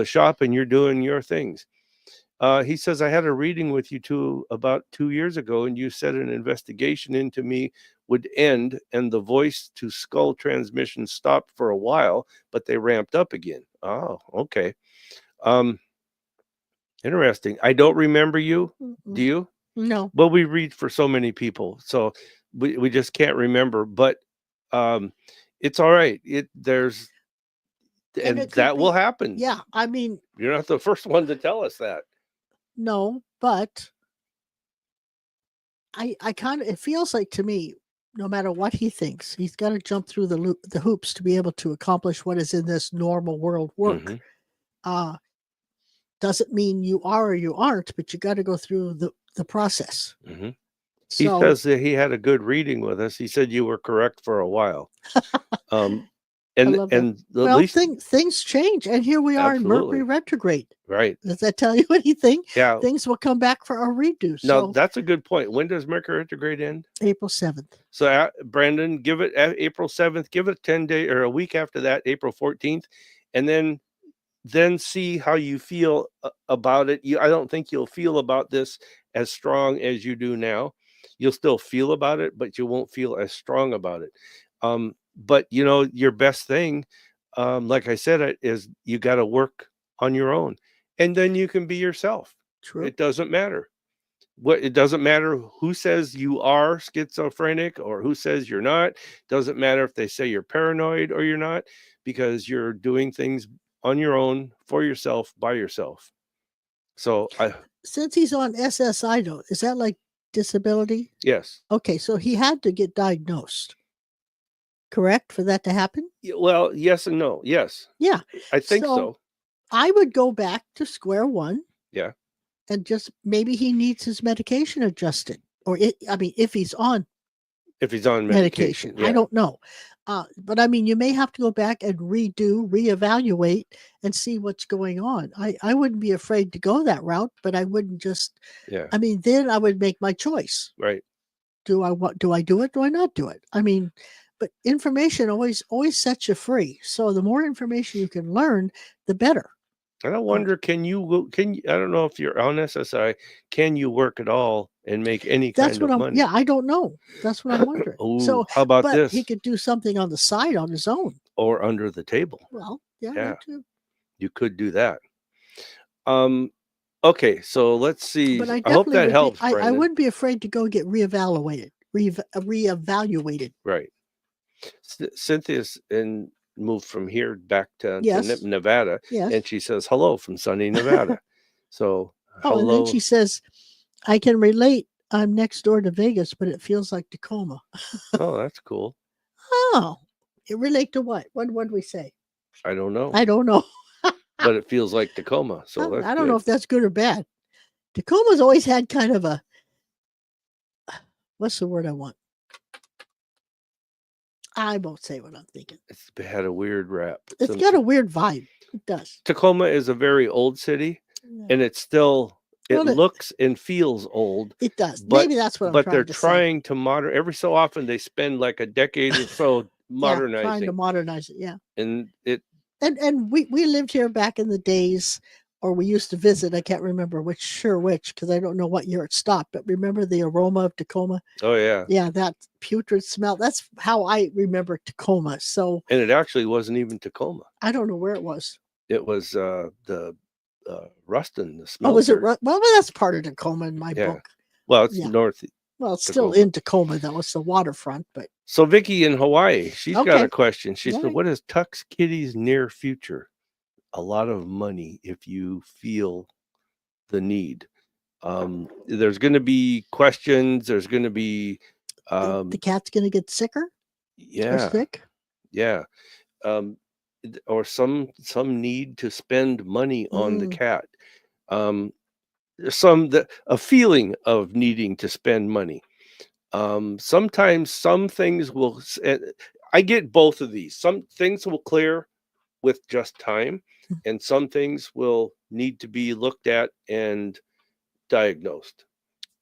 Speaker 1: shop and you're doing your things. He says, I had a reading with you about 2 years ago, and you said an investigation into me would end and the voice to skull transmission stopped for a while, but they ramped up again. Oh, okay. Interesting. I don't remember you.
Speaker 2: Mm-mm.
Speaker 1: Do you?
Speaker 2: No.
Speaker 1: Well, we read for so many people, so we just can't remember, but it's all right. And that will happen.
Speaker 2: Yeah. I mean,
Speaker 1: you're not the first one to tell us that.
Speaker 2: No, but I kind of, it feels like to me, no matter what he thinks, he's got to jump through the hoops to be able to accomplish what is in this normal world work. Mm-hmm. Doesn't mean you are or you aren't, but you got to go through the process.
Speaker 1: Mm-hmm. He says that he had a good reading with us. He said you were correct for a while.
Speaker 2: I
Speaker 1: And
Speaker 2: love that.
Speaker 1: at
Speaker 2: Well,
Speaker 1: least
Speaker 2: things change, and here we are in Mercury
Speaker 1: absolutely
Speaker 2: retrograde.
Speaker 1: right.
Speaker 2: Does that tell you anything?
Speaker 1: Yeah.
Speaker 2: Things will come back for a redo.
Speaker 1: Now
Speaker 2: So
Speaker 1: that's a good point. When does Mercury retrograde end?
Speaker 2: April 7th.
Speaker 1: So Brandon, give it April 7th. Give it 10 day or a week after that, April 14th, and then see how you feel about it. I don't think you'll feel about this as strong as you do now. You'll still feel about it, but you won't feel as strong about it. But your best thing, like I said, is you got to work on your own, and then you can be yourself.
Speaker 2: True.
Speaker 1: It doesn't matter. It doesn't matter who says you are schizophrenic or who says you're not. Doesn't matter if they say you're paranoid or you're not, because you're doing things on your own, for yourself, by yourself. So
Speaker 2: since he's on SSI, though, is that like disability?
Speaker 1: Yes.
Speaker 2: Okay, so he had to get diagnosed, correct, for that to happen?
Speaker 1: Well, yes and no. Yes.
Speaker 2: Yeah.
Speaker 1: I think so.
Speaker 2: I would go back to square one.
Speaker 1: Yeah.
Speaker 2: And just maybe he needs his medication adjusted, or if he's on
Speaker 1: medication. Yeah.
Speaker 2: I don't know. But I mean, you may have to go back and reevaluate and see what's going on. I wouldn't be afraid to go that route, but I wouldn't just, I mean, then I would make my choice.
Speaker 1: Right.
Speaker 2: Do I do it? Do I not do it? I mean, but information always sets you free. So the more information you can learn, the better.
Speaker 1: And I wonder, can you, I don't know if you're on SSI, can you work at all and make any kind of money?
Speaker 2: Yeah, I don't know. That's what I'm wondering.
Speaker 1: So how about this?
Speaker 2: He could do something on the side on his own.
Speaker 1: Or under the table.
Speaker 2: Well, yeah. That too.
Speaker 1: You could do that. Okay, so let's see.
Speaker 2: But I
Speaker 1: hope that helps.
Speaker 2: I wouldn't be afraid to go get reevaluated.
Speaker 1: Right. Cynthia's moved from here back to Nevada.
Speaker 2: Yes.
Speaker 1: And she says hello from sunny Nevada. So hello.
Speaker 2: And then she says, I can relate. I'm next door to Vegas, but it feels like Tacoma.
Speaker 1: Oh, that's cool.
Speaker 2: Oh, it relate to what? What did we say?
Speaker 1: I don't know.
Speaker 2: But
Speaker 1: it feels like Tacoma. So
Speaker 2: I don't know if that's good or bad. Tacoma's always had kind of a, what's the word I want? I won't say what I'm thinking.
Speaker 1: It's had a weird rap.
Speaker 2: It's got a weird vibe. It does.
Speaker 1: Tacoma is a very old city, and it's still, it looks and feels old.
Speaker 2: It does. Maybe that's what I'm trying to say.
Speaker 1: But they're trying to modern. Every so often they spend like a decade or so modernizing.
Speaker 2: Trying to modernize it, yeah.
Speaker 1: And
Speaker 2: we lived here back in the days, or we used to visit. I can't remember which, because I don't know what year it stopped. But remember the aroma of Tacoma?
Speaker 1: Oh yeah,
Speaker 2: yeah, that putrid smell. That's how I remember Tacoma. So,
Speaker 1: and it actually wasn't even Tacoma.
Speaker 2: I don't know where it was.
Speaker 1: It was the Ruston. The smelter.
Speaker 2: Oh, was it? Well, that's part of Tacoma in my book.
Speaker 1: Well, it's north.
Speaker 2: Well, it's still in Tacoma, though. It's the waterfront, but.
Speaker 1: So Vicky in Hawaii, she's got a question. She said, "What is Tux Kitty's near future?" A lot of money if you feel the need. There's going to be questions. There's going to be
Speaker 2: the cat's going to get sicker.
Speaker 1: Yeah.
Speaker 2: Or sick.
Speaker 1: Yeah. Or some need to spend money on the cat. A feeling of needing to spend money. Sometimes some things will. I get both of these. Some things will clear with just time, and some things will need to be looked at and diagnosed.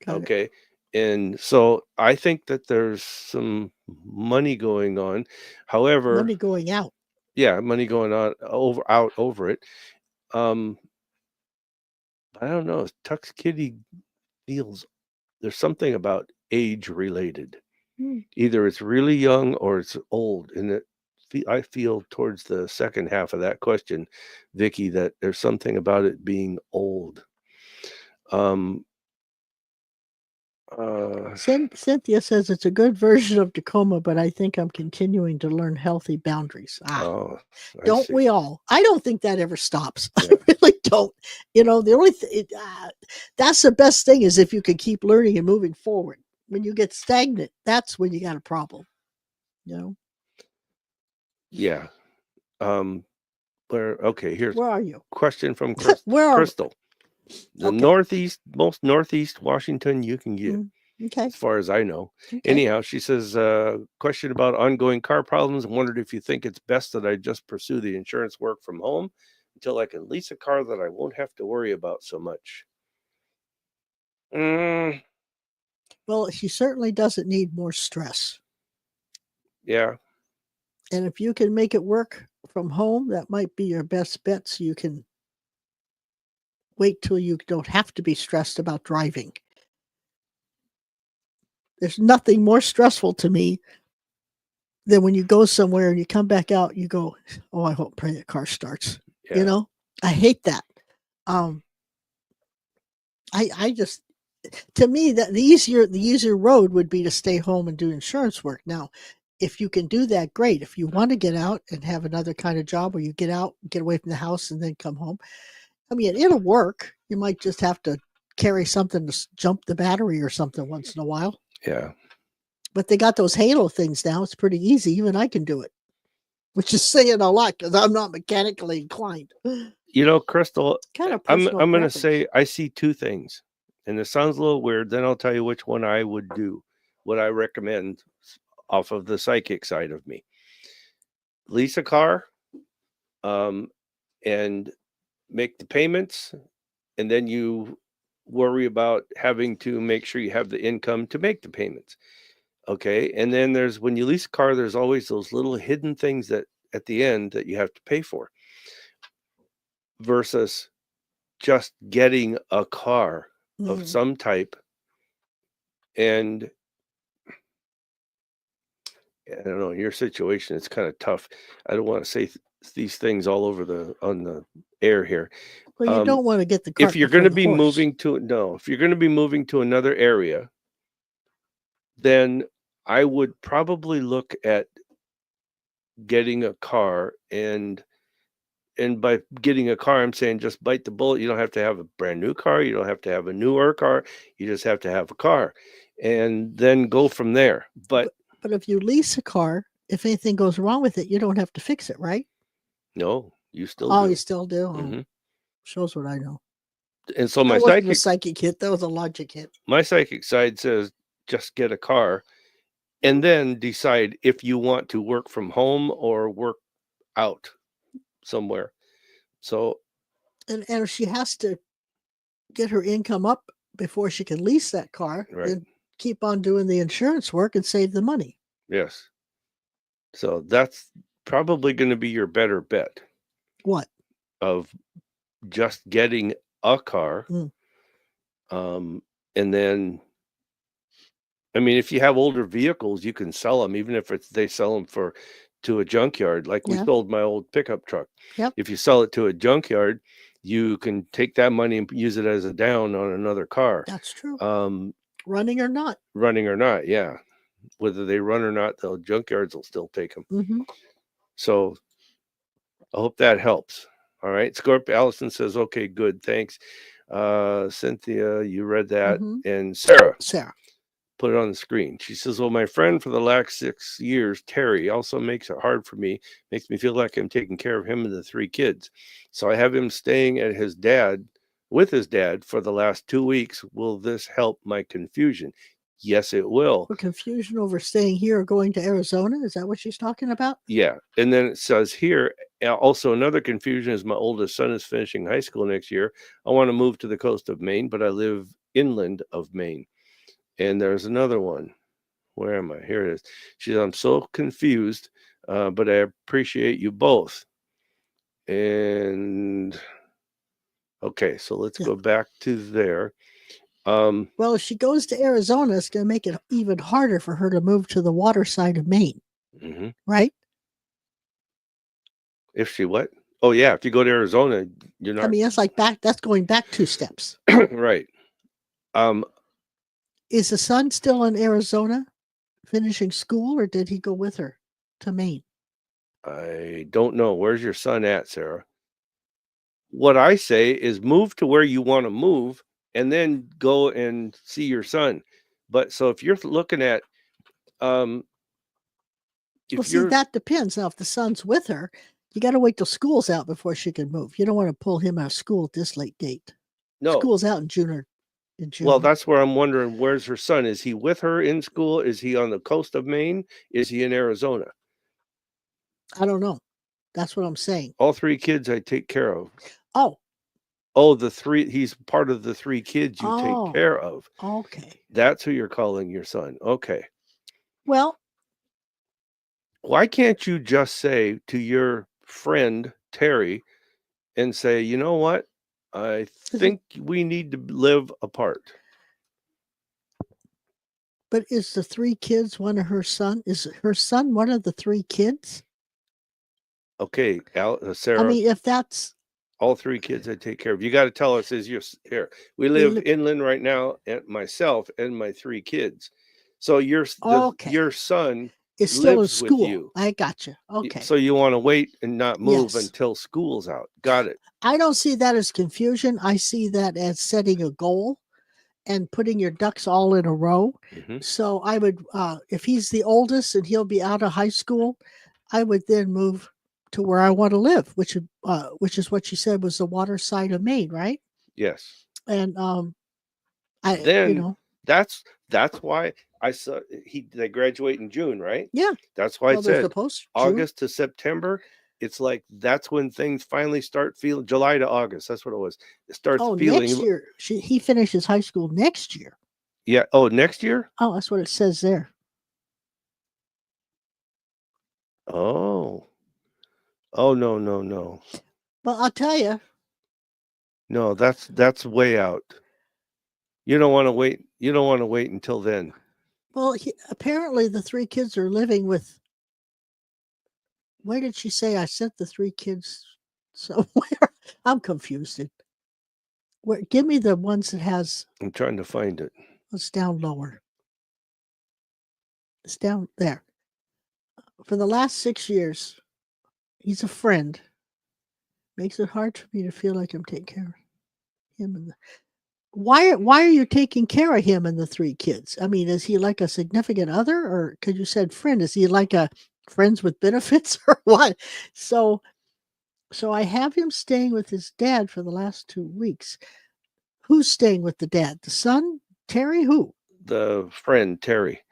Speaker 1: Okay. And so I think that there's some money going on. However,
Speaker 2: money going out.
Speaker 1: Yeah, money going on over it. I don't know. Tux Kitty feels there's something about age related. Either it's really young or it's old, and I feel towards the second half of that question, Vicky, that there's something about it being old.
Speaker 2: Cynthia says it's a good version of Tacoma, but I think I'm continuing to learn healthy boundaries. Don't we all? I don't think that ever stops. Yeah. I really don't. The only that's the best thing is if you can keep learning and moving forward. When you get stagnant, that's when you got a problem.
Speaker 1: Yeah. Where are you? Question from Crystal.
Speaker 2: Where
Speaker 1: Crystal. The most northeast Washington you can get.
Speaker 2: Okay.
Speaker 1: as far as I know.
Speaker 2: Okay.
Speaker 1: Anyhow, she says, question about ongoing car problems. Wondered if you think it's best that I just pursue the insurance work from home until I can lease a car that I won't have to worry about so much.
Speaker 2: Well, she certainly doesn't need more stress.
Speaker 1: Yeah.
Speaker 2: And if you can make it work from home, that might be your best bet, so you can wait till you don't have to be stressed about driving. There's nothing more stressful to me than when you go somewhere and you come back out, you go, oh, I hope pray the car starts.
Speaker 1: Yeah.
Speaker 2: You know, I hate that. I just, to me, that the easier road would be to stay home and do insurance work. Now, if you can do that, great. If you want to get out and have another kind of job where you get out, get away from the house, and then come home, I mean, it'll work. You might just have to carry something to jump the battery or something once in a while.
Speaker 1: Yeah.
Speaker 2: But they got those Halo things now. It's pretty easy. Even I can do it, which is saying a lot because I'm not mechanically inclined.
Speaker 1: You know, Crystal,
Speaker 2: Kind of
Speaker 1: I'm
Speaker 2: personal
Speaker 1: going to
Speaker 2: preference.
Speaker 1: say I see two things, and it sounds a little weird. Then I'll tell you which one I would do, what I recommend off of the psychic side of me. Lease a car, and make the payments, and then you worry about having to make sure you have the income to make the payments. Okay. And then there's, when you lease a car, there's always those little hidden things that at the end that you have to pay for, versus just getting a car of some type. And I don't know, your situation, it's kind of tough. I don't want to say these things all over on the air here.
Speaker 2: Well, you don't want to get the cart
Speaker 1: if you're going to
Speaker 2: before the
Speaker 1: be
Speaker 2: horse.
Speaker 1: if you're going to be moving to another area, then I would probably look at getting a car. And by getting a car, I'm saying just bite the bullet. You don't have to have a brand new car. You don't have to have a newer car. You just have to have a car, and then go from there. But
Speaker 2: if you lease a car, if anything goes wrong with it, you don't have to fix it, right?
Speaker 1: no, you still
Speaker 2: Oh,
Speaker 1: do.
Speaker 2: you still do?
Speaker 1: Mhm.
Speaker 2: Shows what I know.
Speaker 1: And so
Speaker 2: That wasn't a psychic hit. That was a logic hit.
Speaker 1: My psychic side says just get a car and then decide if you want to work from home or work out somewhere. So,
Speaker 2: and if she has to get her income up before she can lease that car,
Speaker 1: right,
Speaker 2: then keep on doing the insurance work and save the money.
Speaker 1: Yes. So that's probably going to be your better bet.
Speaker 2: What?
Speaker 1: Of just getting a car. And then, I mean, if you have older vehicles, you can sell them, even if they sell them to a junkyard. Like we sold my old pickup truck.
Speaker 2: Yep.
Speaker 1: If you sell it to a junkyard, you can take that money and use it as a down on another car.
Speaker 2: That's true. Running or not.
Speaker 1: Yeah. Whether they run or not, the junkyards will still take them. So I hope that helps. All right. Scorpio Allison says, okay, good. Thanks. Cynthia, you read that. And Sarah. Put it on the screen. She says, well, my friend for the last 6 years, Terry, also makes it hard for me, makes me feel like I'm taking care of him and the 3 kids. So I have him staying at with his dad for the last 2 weeks. Will this help my confusion? Yes, it will.
Speaker 2: For confusion over staying here or going to Arizona? Is that what she's talking about?
Speaker 1: Yeah. And then it says here, also another confusion is my oldest son is finishing high school next year. I want to move to the coast of Maine, but I live inland of Maine. And there's another one. Where am I? Here it is. She says, I'm so confused, but I appreciate you both. And okay, so let's go back to there.
Speaker 2: Well, if she goes to Arizona, it's going to make it even harder for her to move to the water side of Maine. Right?
Speaker 1: If she what? Oh, yeah. If you go to Arizona, you're not.
Speaker 2: I mean, that's going back 2 steps.
Speaker 1: Right.
Speaker 2: Is the son still in Arizona finishing school, or did he go with her to Maine?
Speaker 1: I don't know. Where's your son at, Sarah? What I say is move to where you want to move and then go and see your son. But so if you're looking at,
Speaker 2: that depends. Now, if the son's with her, you got to wait till school's out before she can move. You don't want to pull him out of school at this late date.
Speaker 1: No.
Speaker 2: School's out in June or in
Speaker 1: Well,
Speaker 2: June.
Speaker 1: that's where I'm wondering, where's her son? Is he with her in school? Is he on the coast of Maine? Is he in Arizona?
Speaker 2: I don't know. That's what I'm saying.
Speaker 1: All 3 kids I take care of.
Speaker 2: Oh.
Speaker 1: Oh, the 3, he's part of the 3 kids you take
Speaker 2: Oh.
Speaker 1: care of.
Speaker 2: Okay.
Speaker 1: That's who you're calling your son. Okay.
Speaker 2: Well,
Speaker 1: why can't you just say to your friend Terry and say, you know what? I think we need to live apart.
Speaker 2: But is the 3 kids one of her son? Is her son one of the 3 kids?
Speaker 1: Okay, Sarah.
Speaker 2: I mean, if that's
Speaker 1: all 3 kids I take care of. You got to tell us, is your here. We live inland right now, and myself and my 3 kids. So your son
Speaker 2: is still in
Speaker 1: lives with
Speaker 2: school.
Speaker 1: you.
Speaker 2: I got you. Okay.
Speaker 1: So you want to wait and not move
Speaker 2: Yes.
Speaker 1: until school's out. Got it.
Speaker 2: I don't see that as confusion. I see that as setting a goal and putting your ducks all in a row. So I would, if he's the oldest and he'll be out of high school, I would then move to where I want to live, which is what you said was the water side of Maine, right?
Speaker 1: Yes.
Speaker 2: And
Speaker 1: then that's why I saw they graduate in June, right?
Speaker 2: Yeah.
Speaker 1: That's why I said August to September. It's like that's when things finally start feeling. July to August. That's what it was. It starts feeling.
Speaker 2: Next year he finishes high school next year.
Speaker 1: Yeah. Oh, next year.
Speaker 2: Oh, that's what it says there.
Speaker 1: Oh. Oh no.
Speaker 2: Well, I'll tell you.
Speaker 1: No, that's way out. You don't want to wait. You don't want to wait until then.
Speaker 2: Well, apparently the 3 kids are living with. Where did she say I sent the 3 kids somewhere? I'm confused. Give me the ones that has.
Speaker 1: I'm trying to find it.
Speaker 2: It's down lower. It's down there. For the last 6 years, he's a friend. Makes it hard for me to feel like I'm taking care of him. And why are you taking care of him and the 3 kids? I mean, is he like a significant other, or because you said friend, is he like a friends with benefits or what? So I have him staying with his dad for the last 2 weeks. Who's staying with the dad? The son, Terry? Who?
Speaker 1: The friend, Terry.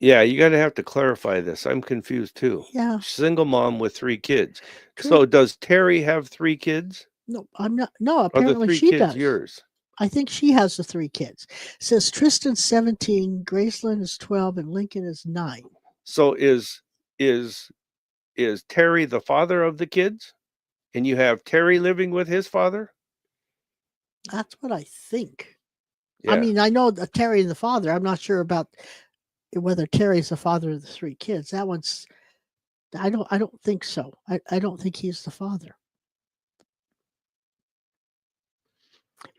Speaker 1: Yeah, you got to have to clarify this. I'm confused too.
Speaker 2: Yeah.
Speaker 1: Single mom with 3 kids. So does Terry have 3 kids?
Speaker 2: No, I'm not. No, apparently she does.
Speaker 1: Yours?
Speaker 2: I think she has the 3 kids. It says Tristan's 17, Graceland is 12, and Lincoln is 9.
Speaker 1: So is Terry the father of the kids? And you have Terry living with his father?
Speaker 2: That's what I think.
Speaker 1: Yeah.
Speaker 2: I mean, I know Terry and the father. I'm not sure about whether Terry's the father of the 3 kids. That one's. I don't think so. I don't think he's the father.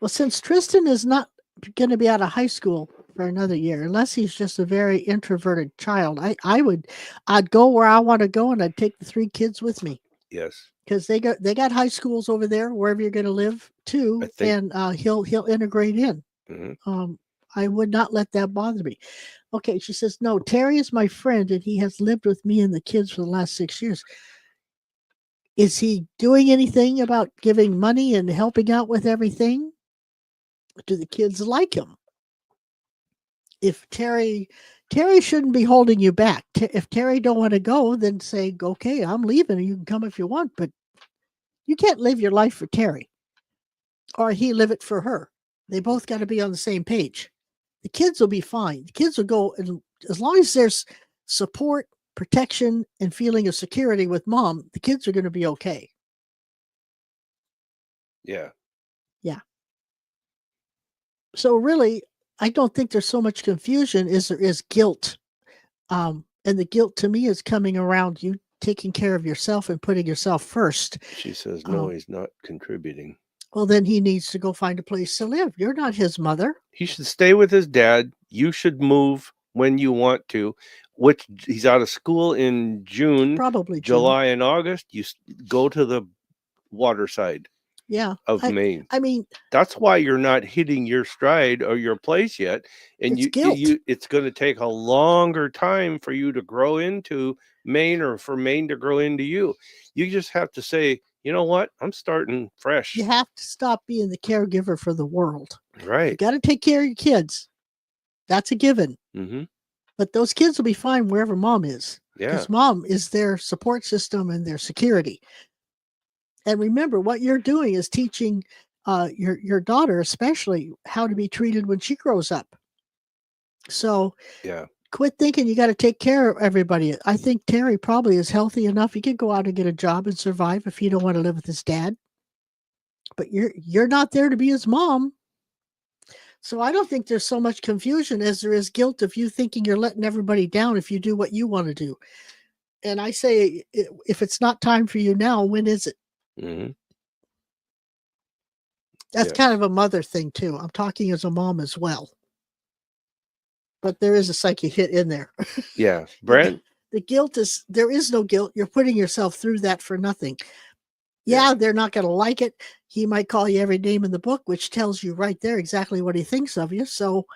Speaker 2: Well, since Tristan is not going to be out of high school for another year, unless he's just a very introverted child, I'd go where I want to go, and I'd take the 3 kids with me.
Speaker 1: Yes,
Speaker 2: because they got high schools over there wherever you're going to live too, and he'll integrate in. I would not let that bother me. Okay, she says, no, Terry is my friend, and he has lived with me and the kids for the last 6 years. Is he doing anything about giving money and helping out with everything? Do the kids like him? If Terry shouldn't be holding you back. If Terry don't want to go, then say, okay, I'm leaving, and you can come if you want, but you can't live your life for Terry, or he live it for her. They both got to be on the same page. The kids will be fine. The kids will go, and as long as there's support, protection, and feeling of security with mom, the kids are going to be okay.
Speaker 1: Yeah.
Speaker 2: Yeah. So really, I don't think there's so much confusion as there is guilt. And the guilt to me is coming around you taking care of yourself and putting yourself first.
Speaker 1: She says, no, he's not contributing.
Speaker 2: Well, then he needs to go find a place to live. You're not his mother.
Speaker 1: He should stay with his dad. You should move when you want to, which he's out of school in June,
Speaker 2: probably
Speaker 1: July and August. You go to the water side of Maine.
Speaker 2: I mean,
Speaker 1: that's why you're not hitting your stride or your place yet. And it's going to take a longer time for you to grow into Maine or for Maine to grow into you. You just have to say, you know what? I'm starting fresh.
Speaker 2: You have to stop being the caregiver for the world.
Speaker 1: Right.
Speaker 2: You got to take care of your kids. That's a given.
Speaker 1: Mm-hmm.
Speaker 2: But those kids will be fine wherever mom is.
Speaker 1: Yeah.
Speaker 2: Because mom is their support system and their security. And remember, what you're doing is teaching your daughter, especially, how to be treated when she grows up. So
Speaker 1: yeah,
Speaker 2: quit thinking you got to take care of everybody. I think Terry probably is healthy enough. He can go out and get a job and survive if he don't want to live with his dad. But you're not there to be his mom. So I don't think there's so much confusion as there is guilt of you thinking you're letting everybody down if you do what you want to do. And I say, if it's not time for you now, when is it?
Speaker 1: Mm-hmm.
Speaker 2: That's kind of a mother thing too. I'm talking as a mom as well. But there is a psychic hit in there.
Speaker 1: Yeah. Brent?
Speaker 2: The guilt is, there is no guilt. You're putting yourself through that for nothing. Yeah, they're not going to like it. He might call you every name in the book, which tells you right there exactly what he thinks of you. So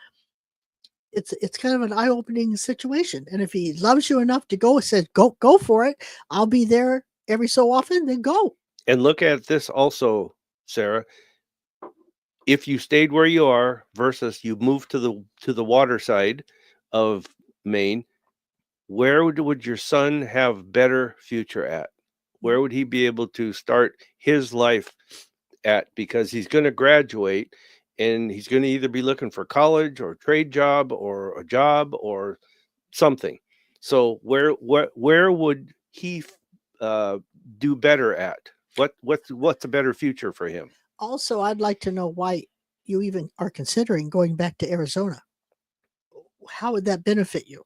Speaker 2: it's kind of an eye-opening situation. And if he loves you enough to go, says go for it. I'll be there every so often. Then go.
Speaker 1: And look at this also, Sarah. If you stayed where you are versus you moved to the water side of Maine, where would your son have better future at? Where would he be able to start his life at? Because he's going to graduate and he's going to either be looking for college or trade job or a job or something. So where would he do better at? What's a better future for him?
Speaker 2: Also, I'd like to know why you even are considering going back to Arizona. How would that benefit you?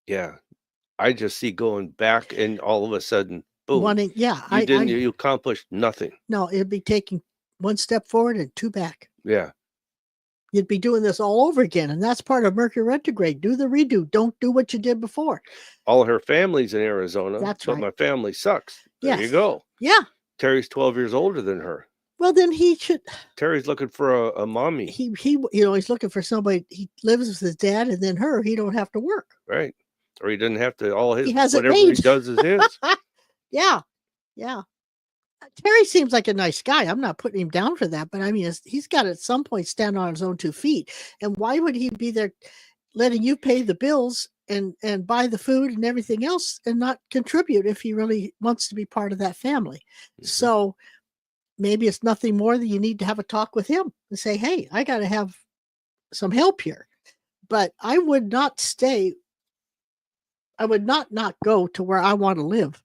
Speaker 1: Yeah, I just see going back and all of a sudden, boom. You accomplished nothing.
Speaker 2: No, it'd be taking one step forward and two back.
Speaker 1: Yeah.
Speaker 2: You'd be doing this all over again. And that's part of Mercury retrograde. Do the redo. Don't do what you did before.
Speaker 1: All her family's in Arizona.
Speaker 2: That's
Speaker 1: but
Speaker 2: right.
Speaker 1: My family sucks. There you go.
Speaker 2: Yeah.
Speaker 1: Terry's 12 years older than her.
Speaker 2: Well, then he should.
Speaker 1: Terry's looking for a mommy.
Speaker 2: He's looking for somebody. He lives with his dad and then her. He don't have to work.
Speaker 1: Right. Or he doesn't have to. All his
Speaker 2: he has
Speaker 1: whatever
Speaker 2: it made.
Speaker 1: he does is his.
Speaker 2: Yeah. Terry seems like a nice guy. I'm not putting him down for that, but I mean, he's got to at some point stand on his own 2 feet. And why would he be there letting you pay the bills and buy the food and everything else and not contribute if he really wants to be part of that family? Mm-hmm. So maybe it's nothing more than you need to have a talk with him and say, hey, I got to have some help here. But I would not stay. I would not go to where I want to live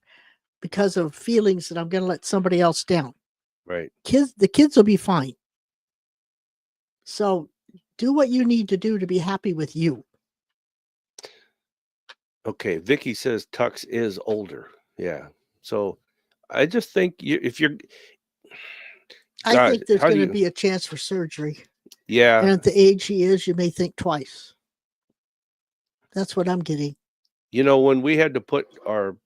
Speaker 2: because of feelings that I'm going to let somebody else down.
Speaker 1: Right.
Speaker 2: The kids will be fine. So do what you need to do to be happy with you.
Speaker 1: Okay. Vicky says Tux is older. Yeah. So I just think
Speaker 2: I think there's going to be a chance for surgery.
Speaker 1: Yeah.
Speaker 2: And at the age he is, you may think twice. That's what I'm getting.
Speaker 1: You know, when we had to put our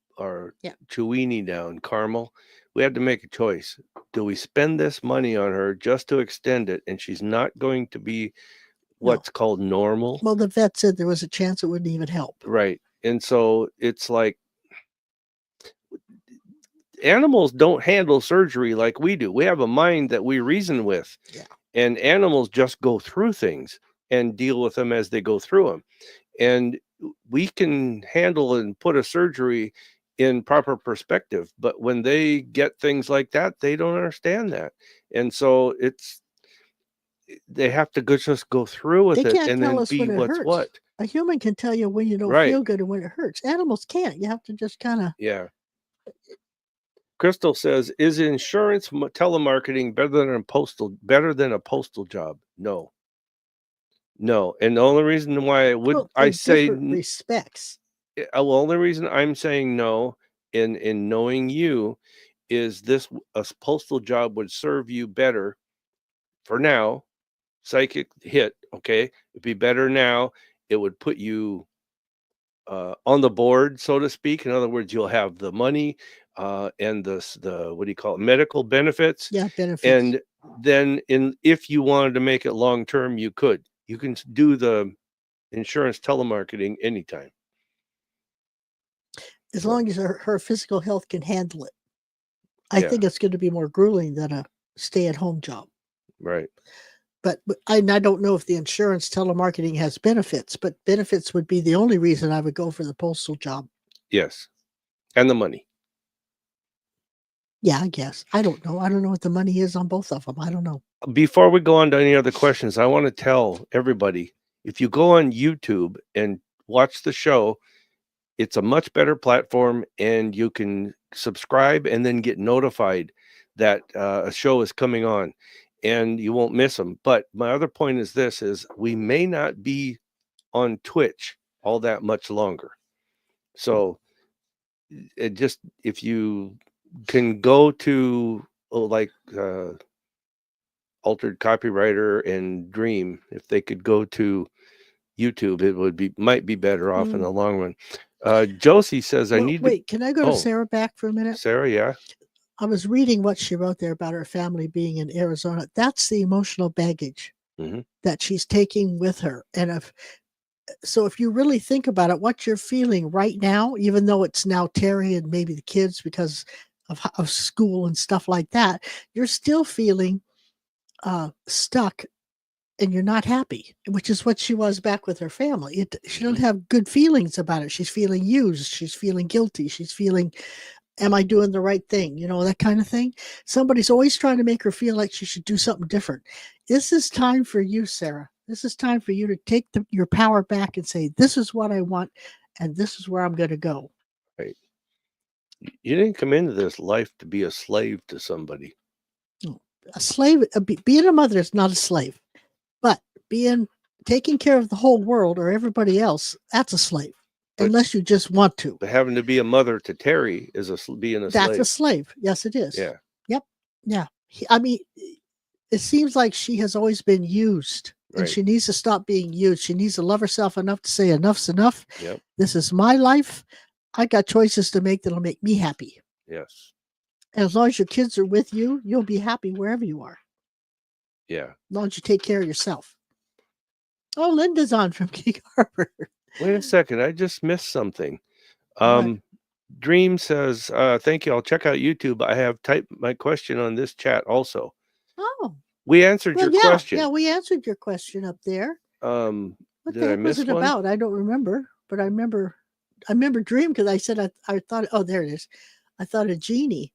Speaker 1: Chewini down, Carmel, we had to make a choice. Do we spend this money on her just to extend it, and she's not going to be what's called normal?
Speaker 2: Well, the vet said there was a chance it wouldn't even help.
Speaker 1: Right. And so it's like animals don't handle surgery like we do. We have a mind that we reason with.
Speaker 2: Yeah.
Speaker 1: And animals just go through things and deal with them as they go through them. And we can handle and put a surgery in proper perspective, but when they get things like that, they don't understand that. And so they have to just go through with it and then be what's what.
Speaker 2: A human can tell you when you don't feel good and when it hurts. Animals can't. You have to just kind of.
Speaker 1: Yeah. Crystal says, is insurance telemarketing better than a postal job? No. And the only reason why I say
Speaker 2: respects.
Speaker 1: The only reason I'm saying no in knowing you is a postal job would serve you better for now. Psychic hit, okay? It'd be better now. It would put you on the board, so to speak. In other words, you'll have the money and the what do you call it, medical benefits.
Speaker 2: Yeah, benefits.
Speaker 1: And then if you wanted to make it long term, you can do the insurance telemarketing anytime.
Speaker 2: As long as her physical health can handle it. I think it's going to be more grueling than a stay-at-home job.
Speaker 1: Right.
Speaker 2: But I don't know if the insurance telemarketing has benefits, but benefits would be the only reason I would go for the postal job.
Speaker 1: Yes. And the money.
Speaker 2: Yeah, I guess. I don't know. I don't know what the money is on both of them. I don't know.
Speaker 1: Before we go on to any other questions, I want to tell everybody, if you go on YouTube and watch the show, it's a much better platform, and you can subscribe and then get notified that a show is coming on, and you won't miss them. But my other point is this, is we may not be on Twitch all that much longer. So it just, if you can go to Altered Copywriter and Dream, if they could go to YouTube, it might be better off in the long run. Josie says,
Speaker 2: wait, can I go to Sarah back for a minute?
Speaker 1: Sarah, yeah.
Speaker 2: I was reading what she wrote there about her family being in Arizona. That's the emotional baggage that she's taking with her. And if you really think about it, what you're feeling right now, even though it's now Terry and maybe the kids because of school and stuff like that, you're still feeling stuck and you're not happy, which is what she was back with her family. She doesn't have good feelings about it. She's feeling used. She's feeling guilty. She's feeling, am I doing the right thing? That kind of thing. Somebody's always trying to make her feel like she should do something different. This is time for you, Sarah. This is time for you to take your power back and say, this is what I want, and this is where I'm going to go.
Speaker 1: Right. You didn't come into this life to be a slave to somebody.
Speaker 2: No. A slave, being a mother is not a slave, but taking care of the whole world or everybody else, that's a slave. But unless you just want to.
Speaker 1: But having to be a mother to Terry is being a slave.
Speaker 2: That's a slave. Yes, it is.
Speaker 1: Yeah.
Speaker 2: Yep. Yeah. I mean, it seems like she has always been used, and she needs to stop being used. She needs to love herself enough to say enough's enough.
Speaker 1: Yep.
Speaker 2: This is my life. I got choices to make that'll make me happy.
Speaker 1: Yes.
Speaker 2: And as long as your kids are with you, you'll be happy wherever you are.
Speaker 1: Yeah.
Speaker 2: As long as you take care of yourself. Oh, Linda's on from Gig Harbor.
Speaker 1: Wait a second. I just missed something. Dream says, thank you. I'll check out YouTube. I have typed my question on this chat also.
Speaker 2: Oh.
Speaker 1: We answered your question.
Speaker 2: Yeah, we answered your question up there.
Speaker 1: What
Speaker 2: the heck was it about? I don't remember, but I remember Dream because I said I thought, oh, there it is. I thought of Jeannie.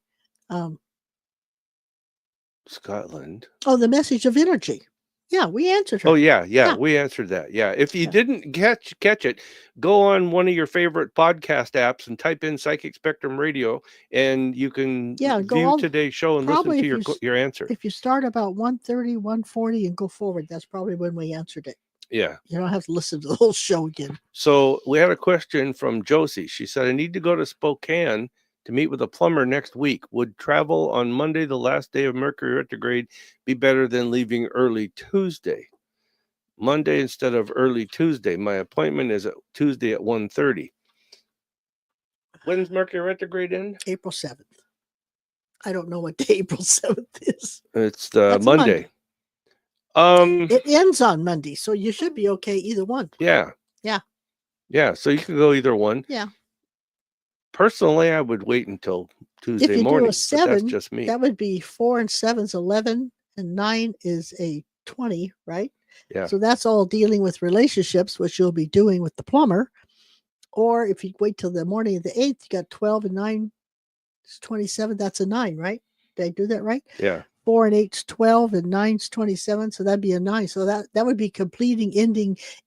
Speaker 1: Scotland.
Speaker 2: Oh, the message of energy. Yeah, we answered her.
Speaker 1: Oh, yeah. We answered that. Yeah. If you didn't catch it, go on one of your favorite podcast apps and type in Psychic Spectrum Radio, and you can view today's show and listen to your answer.
Speaker 2: If you start about 1:30, 1:40 and go forward, that's probably when we answered it.
Speaker 1: Yeah.
Speaker 2: You don't have to listen to the whole show again.
Speaker 1: So we had a question from Josie. She said, I need to go to Spokane to meet with a plumber next week. Would travel on Monday, the last day of Mercury retrograde, be better than leaving early Tuesday? Monday instead of early Tuesday. My appointment is Tuesday at 1:30. When's Mercury retrograde end?
Speaker 2: April 7th. I don't know what day April 7th is.
Speaker 1: It's Monday.
Speaker 2: It ends on Monday, so you should be okay either one.
Speaker 1: Yeah. So you could go either one.
Speaker 2: Yeah.
Speaker 1: Personally, I would wait until Tuesday morning.
Speaker 2: Do a 7,
Speaker 1: that's just me.
Speaker 2: That would be 4 and 7 is 11, and 9 is a 20, right?
Speaker 1: Yeah.
Speaker 2: So that's all dealing with relationships, which you'll be doing with the plumber. Or if you wait till the morning of the 8th, you got 12 and 9 is 27. That's a 9, right? Did I do that right?
Speaker 1: Yeah.
Speaker 2: 4 and 8 is 12 and 9 is 27. So that'd be a 9. So that would be completing,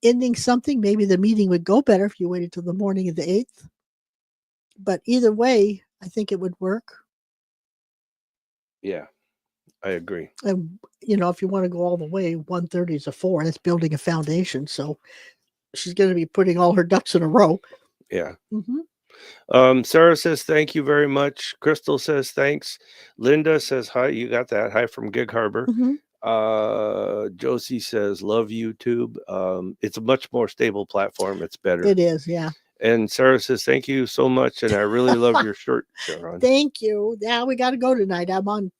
Speaker 2: ending something. Maybe the meeting would go better if you waited till the morning of the 8th. But either way, I think it would work.
Speaker 1: Yeah, I agree.
Speaker 2: And, if you want to go all the way, 1:30 is a 4. That's building a foundation. So she's going to be putting all her ducks in a row.
Speaker 1: Yeah.
Speaker 2: Mm-hmm.
Speaker 1: Sarah says, thank you very much. Crystal says, thanks. Linda says, hi. You got that. Hi from Gig Harbor.
Speaker 2: Mm-hmm.
Speaker 1: Josie says, love YouTube. It's a much more stable platform. It's better.
Speaker 2: It is, yeah.
Speaker 1: And Sarah says, thank you so much. And I really love your shirt, Sharon.
Speaker 2: Thank you. Yeah, we got to go tonight. I'm on.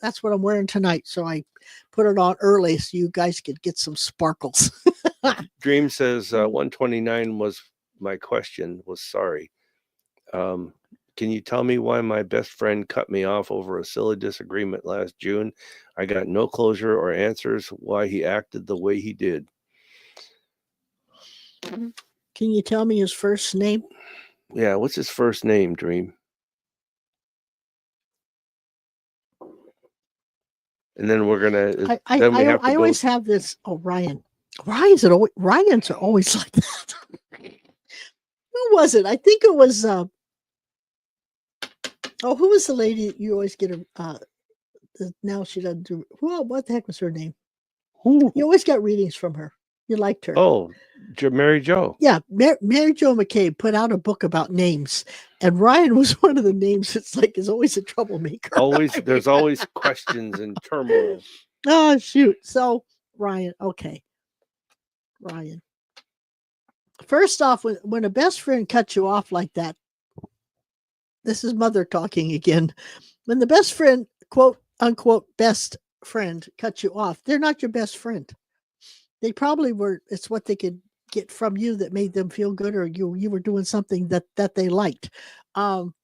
Speaker 2: That's what I'm wearing tonight. So I put it on early so you guys could get some sparkles.
Speaker 1: Dream says 129 was my question. Was sorry. Can you tell me why my best friend cut me off over a silly disagreement last June? I got no closure or answers why he acted the way he did.
Speaker 2: Can you tell me his first name?
Speaker 1: Yeah, what's his first name, Dream? And then we're gonna.
Speaker 2: I always have this. Oh, Ryan. Ryan's are always like that. Who was it? I think it was. Who was the lady you always get a? Now she doesn't do. What the heck was her name?
Speaker 1: Who?
Speaker 2: You always got readings from her. You liked her.
Speaker 1: Oh, Mary Jo.
Speaker 2: Yeah, Mary Jo McCabe put out a book about names, and Ryan was one of the names. It's like is always a troublemaker.
Speaker 1: There's always questions and turmoil.
Speaker 2: Oh shoot! So Ryan, okay, Ryan. First off, when a best friend cuts you off like that, this is mother talking again. When the best friend, quote unquote, best friend cuts you off, they're not your best friend. They probably were. It's what they could get from you that made them feel good, or you were doing something that they liked. To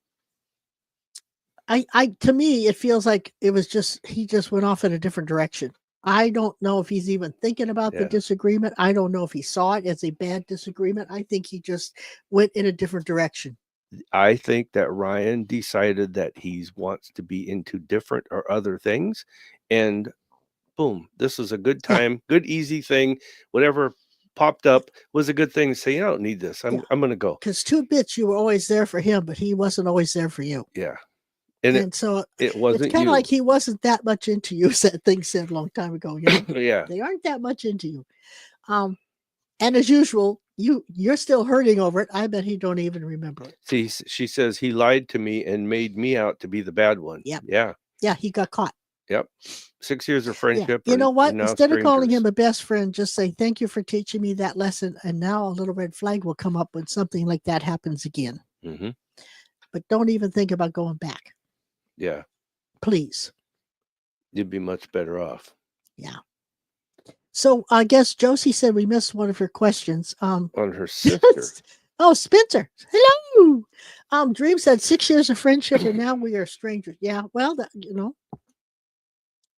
Speaker 2: me, it feels like it was just he just went off in a different direction. I don't know if he's even thinking about the disagreement. I don't know if he saw it as a bad disagreement. I think he just went in a different direction.
Speaker 1: I think that Ryan decided that he wants to be into different or other things, and boom, this was a good time, good easy thing. Whatever popped up was a good thing to say, I don't need this. I'm going to go.
Speaker 2: Because 2 bits, you were always there for him, but he wasn't always there for you.
Speaker 1: Yeah.
Speaker 2: And so
Speaker 1: it wasn't.
Speaker 2: It's kind of like he wasn't that much into you. That thing said a long time ago. You know?
Speaker 1: Yeah.
Speaker 2: They aren't that much into you. And as usual, you're still hurting over it. I bet he don't even remember it.
Speaker 1: See, she says he lied to me and made me out to be the bad one.
Speaker 2: Yep.
Speaker 1: Yeah.
Speaker 2: Yeah, he got caught.
Speaker 1: Yep. 6 years of friendship.
Speaker 2: Yeah. You know what? Instead of calling him a best friend, just say, thank you for teaching me that lesson. And now a little red flag will come up when something like that happens again.
Speaker 1: Mm-hmm.
Speaker 2: But don't even think about going back.
Speaker 1: Yeah.
Speaker 2: Please.
Speaker 1: You'd be much better off.
Speaker 2: Yeah. So I guess Josie said we missed one of her questions.
Speaker 1: On her sister.
Speaker 2: Oh, Spencer. Hello. Dream said 6 years of friendship and now we are strangers. Yeah. Well,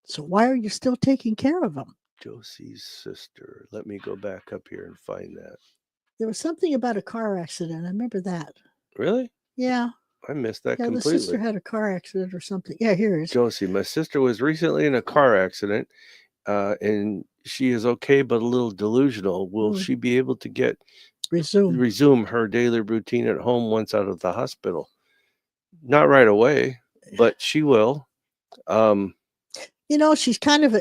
Speaker 2: so why are you still taking care of them?
Speaker 1: Josie's sister. Let me go back up here and find that.
Speaker 2: There was something about a car accident. I remember that.
Speaker 1: Really?
Speaker 2: Yeah.
Speaker 1: I missed that completely.
Speaker 2: The sister had a car accident or something. Yeah, here it is.
Speaker 1: Josie, my sister was recently in a car accident, and she is okay, but a little delusional. Will she be able to resume her daily routine at home once out of the hospital? Not right away, but she will.
Speaker 2: She's kind of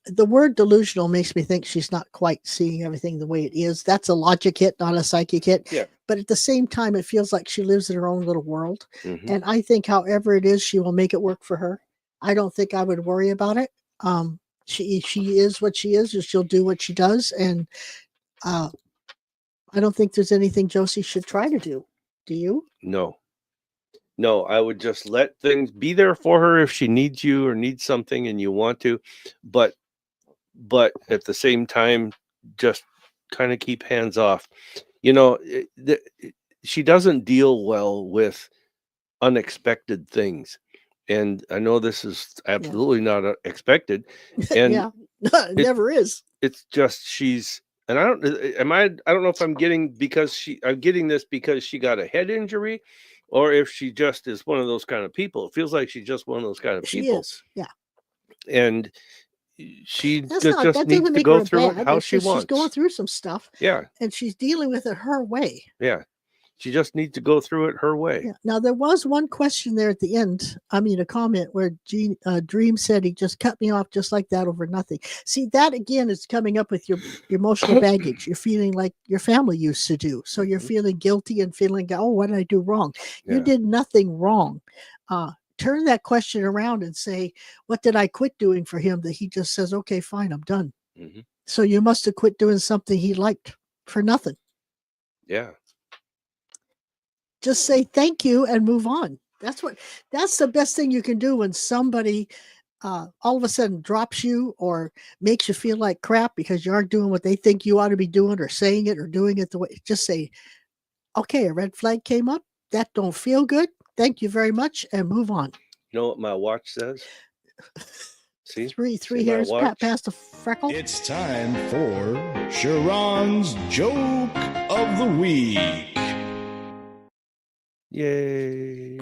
Speaker 2: the word delusional makes me think she's not quite seeing everything the way it is. That's a logic hit, not a psychic hit.
Speaker 1: Yeah.
Speaker 2: But at the same time, it feels like she lives in her own little world.
Speaker 1: Mm-hmm.
Speaker 2: And I think however it is, she will make it work for her. I don't think I would worry about it. She is what she is, and she'll do what she does. And I don't think there's anything Josie should try to do. Do you?
Speaker 1: No, I would just let things be there for her if she needs you or needs something and you want to, but at the same time, just kind of keep hands off. She doesn't deal well with unexpected things. And I know this is absolutely not expected. And
Speaker 2: it never is.
Speaker 1: It's just and I don't know if I'm getting this because she got a head injury, or if she just is one of those kind of people. It feels like she's just one of those kind of people.
Speaker 2: She is, yeah.
Speaker 1: And she just needs to go through it how she wants.
Speaker 2: She's going through some stuff.
Speaker 1: Yeah.
Speaker 2: And she's dealing with it her way.
Speaker 1: Yeah. She just needs to go through it her way.
Speaker 2: Yeah. Now, there was one question there at the end. A comment where Dream said he just cut me off just like that over nothing. See, that again is coming up with your emotional baggage. You're feeling like your family used to do. So you're feeling guilty and feeling, oh, what did I do wrong? Yeah. You did nothing wrong. Turn that question around and say, what did I quit doing for him that he just says, okay, fine, I'm done. Mm-hmm. So you must have quit doing something he liked for nothing.
Speaker 1: Yeah.
Speaker 2: Just say thank you and move on. That's the best thing you can do when somebody all of a sudden drops you or makes you feel like crap because you aren't doing what they think you ought to be doing or saying it or doing it the way. Just say, okay, a red flag came up. That don't feel good. Thank you very much, and move on.
Speaker 1: You know what my watch says? See?
Speaker 2: Three hairs past the freckle.
Speaker 3: It's time for Sharon's Joke of the Week.
Speaker 1: Yay.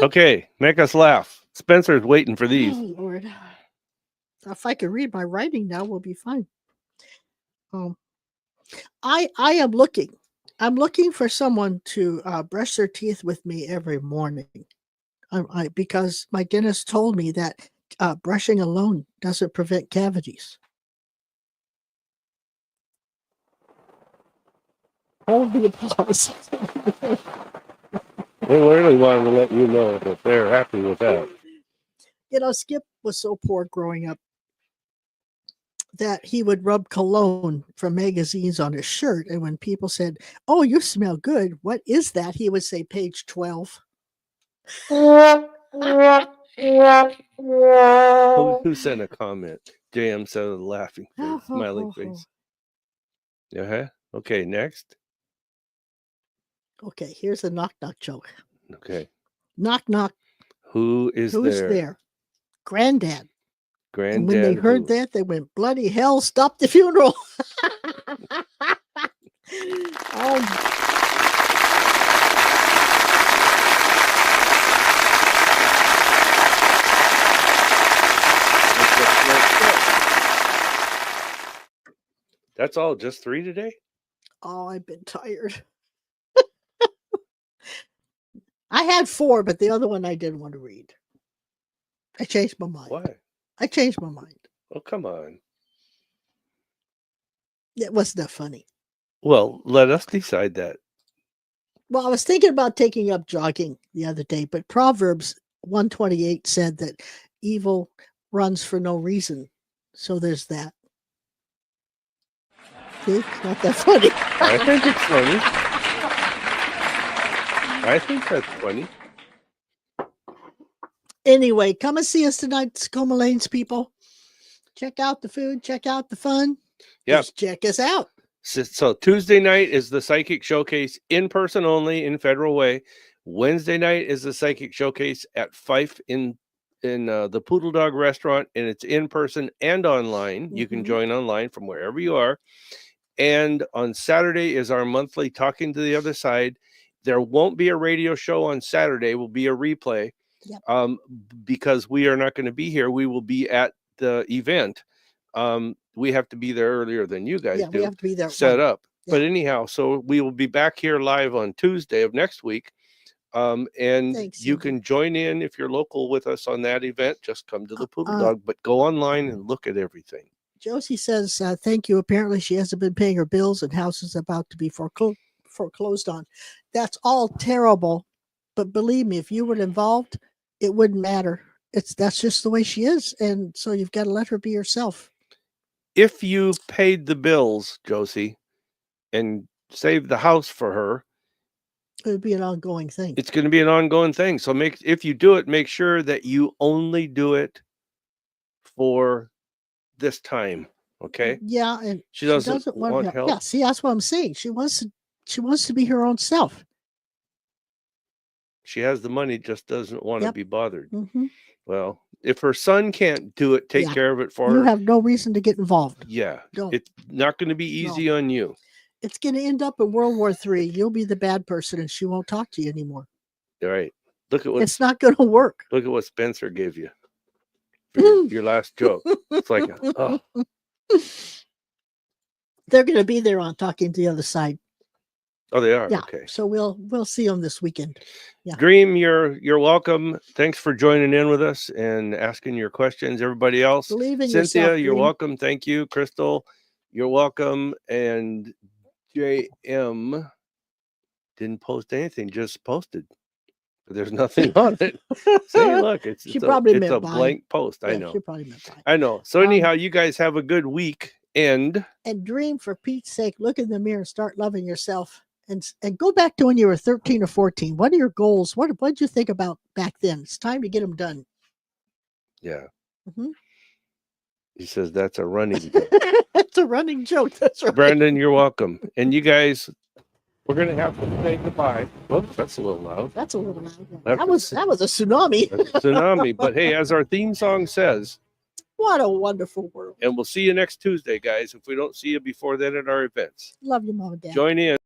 Speaker 1: Okay, make us laugh. Spencer's waiting for these.
Speaker 2: Oh, Lord. If I can read my writing now, we'll be fine. I am looking. I'm looking for someone to brush their teeth with me every morning. Because my dentist told me that brushing alone doesn't prevent cavities. Hold the applause.
Speaker 1: They really wanted to let you know that they're happy with that.
Speaker 2: You know, Skip was so poor growing up that he would rub cologne from magazines on his shirt. And when people said, "Oh, you smell good. What is that?" he would say, "Page 12.
Speaker 1: Who sent a comment? JM said a laughing face, smiling face. Uh-huh. Okay, next.
Speaker 2: Okay, here's a knock-knock joke.
Speaker 1: Okay.
Speaker 2: Knock-knock.
Speaker 1: Who's there?
Speaker 2: Granddad. And when they heard that, they went, "Bloody hell, stop the funeral."
Speaker 1: That's all, just 3 today?
Speaker 2: Oh, I've been tired. I had 4, but the other one I didn't want to read. I changed my mind.
Speaker 1: Why?
Speaker 2: I changed my mind.
Speaker 1: Oh, come on.
Speaker 2: It wasn't that funny.
Speaker 1: Well, let us decide that.
Speaker 2: Well, I was thinking about taking up jogging the other day, but Proverbs 128 said that evil runs for no reason. So there's that. See? It's not that funny.
Speaker 1: I think it's funny. I think that's funny.
Speaker 2: Anyway, come and see us tonight, Tacoma Lanes people. Check out the food. Check out the fun.
Speaker 1: Yeah.
Speaker 2: Just check us out.
Speaker 1: So Tuesday night is the Psychic Showcase in person only in Federal Way. Wednesday night is the Psychic Showcase at Fife in the Poodle Dog Restaurant, and it's in person and online. You can join online from wherever you are. And on Saturday is our monthly Talking to the Other Side. There won't be a radio show on Saturday. Will be a replay. Yep. Because we are not going to be here. We will be at the event. We have to be there earlier than you guys do.
Speaker 2: We have to be there.
Speaker 1: Set up. Yeah. But anyhow, so we will be back here live on Tuesday of next week. And thanks, you can join in if you're local with us on that event. Just come to the Poodle Dog, but go online and look at everything.
Speaker 2: Josie says, thank you. Apparently she hasn't been paying her bills and house is about to be foreclosed on. That's all terrible. But believe me, if you were involved, it wouldn't matter. That's just the way she is. And so you've got to let her be herself.
Speaker 1: If you paid the bills, Josie, and saved the house for her,
Speaker 2: it would be an ongoing thing.
Speaker 1: It's going to be an ongoing thing. So if you do it, make sure that you only do it for this time. Okay.
Speaker 2: Yeah. And
Speaker 1: she doesn't want help.
Speaker 2: Yeah. See, that's what I'm saying. She wants to be her own self.
Speaker 1: She has the money, just doesn't want to be bothered. Well, if her son can't do it, take care of it for her.
Speaker 2: You have no reason to get involved.
Speaker 1: Yeah. It's not going to be easy on you.
Speaker 2: It's going to end up in World War III. You'll be the bad person and she won't talk to you anymore.
Speaker 1: All right. Look at what
Speaker 2: it's not going to work.
Speaker 1: Look at what Spencer gave you for your last joke. It's like,
Speaker 2: They're going to be there on Talking to the Other Side.
Speaker 1: Oh, they are.
Speaker 2: Yeah.
Speaker 1: Okay.
Speaker 2: So we'll see them this weekend. Yeah.
Speaker 1: Dream, you're welcome. Thanks for joining in with us and asking your questions. Everybody else,
Speaker 2: believe in
Speaker 1: Cynthia,
Speaker 2: yourself,
Speaker 1: you're welcome. Thank you, Crystal. You're welcome. And JM didn't post anything, just posted. There's nothing on it. See, look, it's a blank post. I know.
Speaker 2: She probably meant by.
Speaker 1: I know. So anyhow, you guys have a good week. And
Speaker 2: dream, for Pete's sake. Look in the mirror and start loving yourself. And go back to when you were 13 or 14. What are your goals? What did you think about back then? It's time to get them done.
Speaker 1: Yeah. He says that's a running joke.
Speaker 2: It's a running joke. That's right.
Speaker 1: Brandon, you're welcome. And you guys, We're going to have to say goodbye. Oops, that's a little loud.
Speaker 2: That's a little loud. That was a tsunami.
Speaker 1: That's a tsunami. But hey, as our theme song says,
Speaker 2: what a wonderful world.
Speaker 1: And we'll see you next Tuesday, guys, if we don't see you before then at our events.
Speaker 2: Love you, Mom and Dad.
Speaker 1: Join in.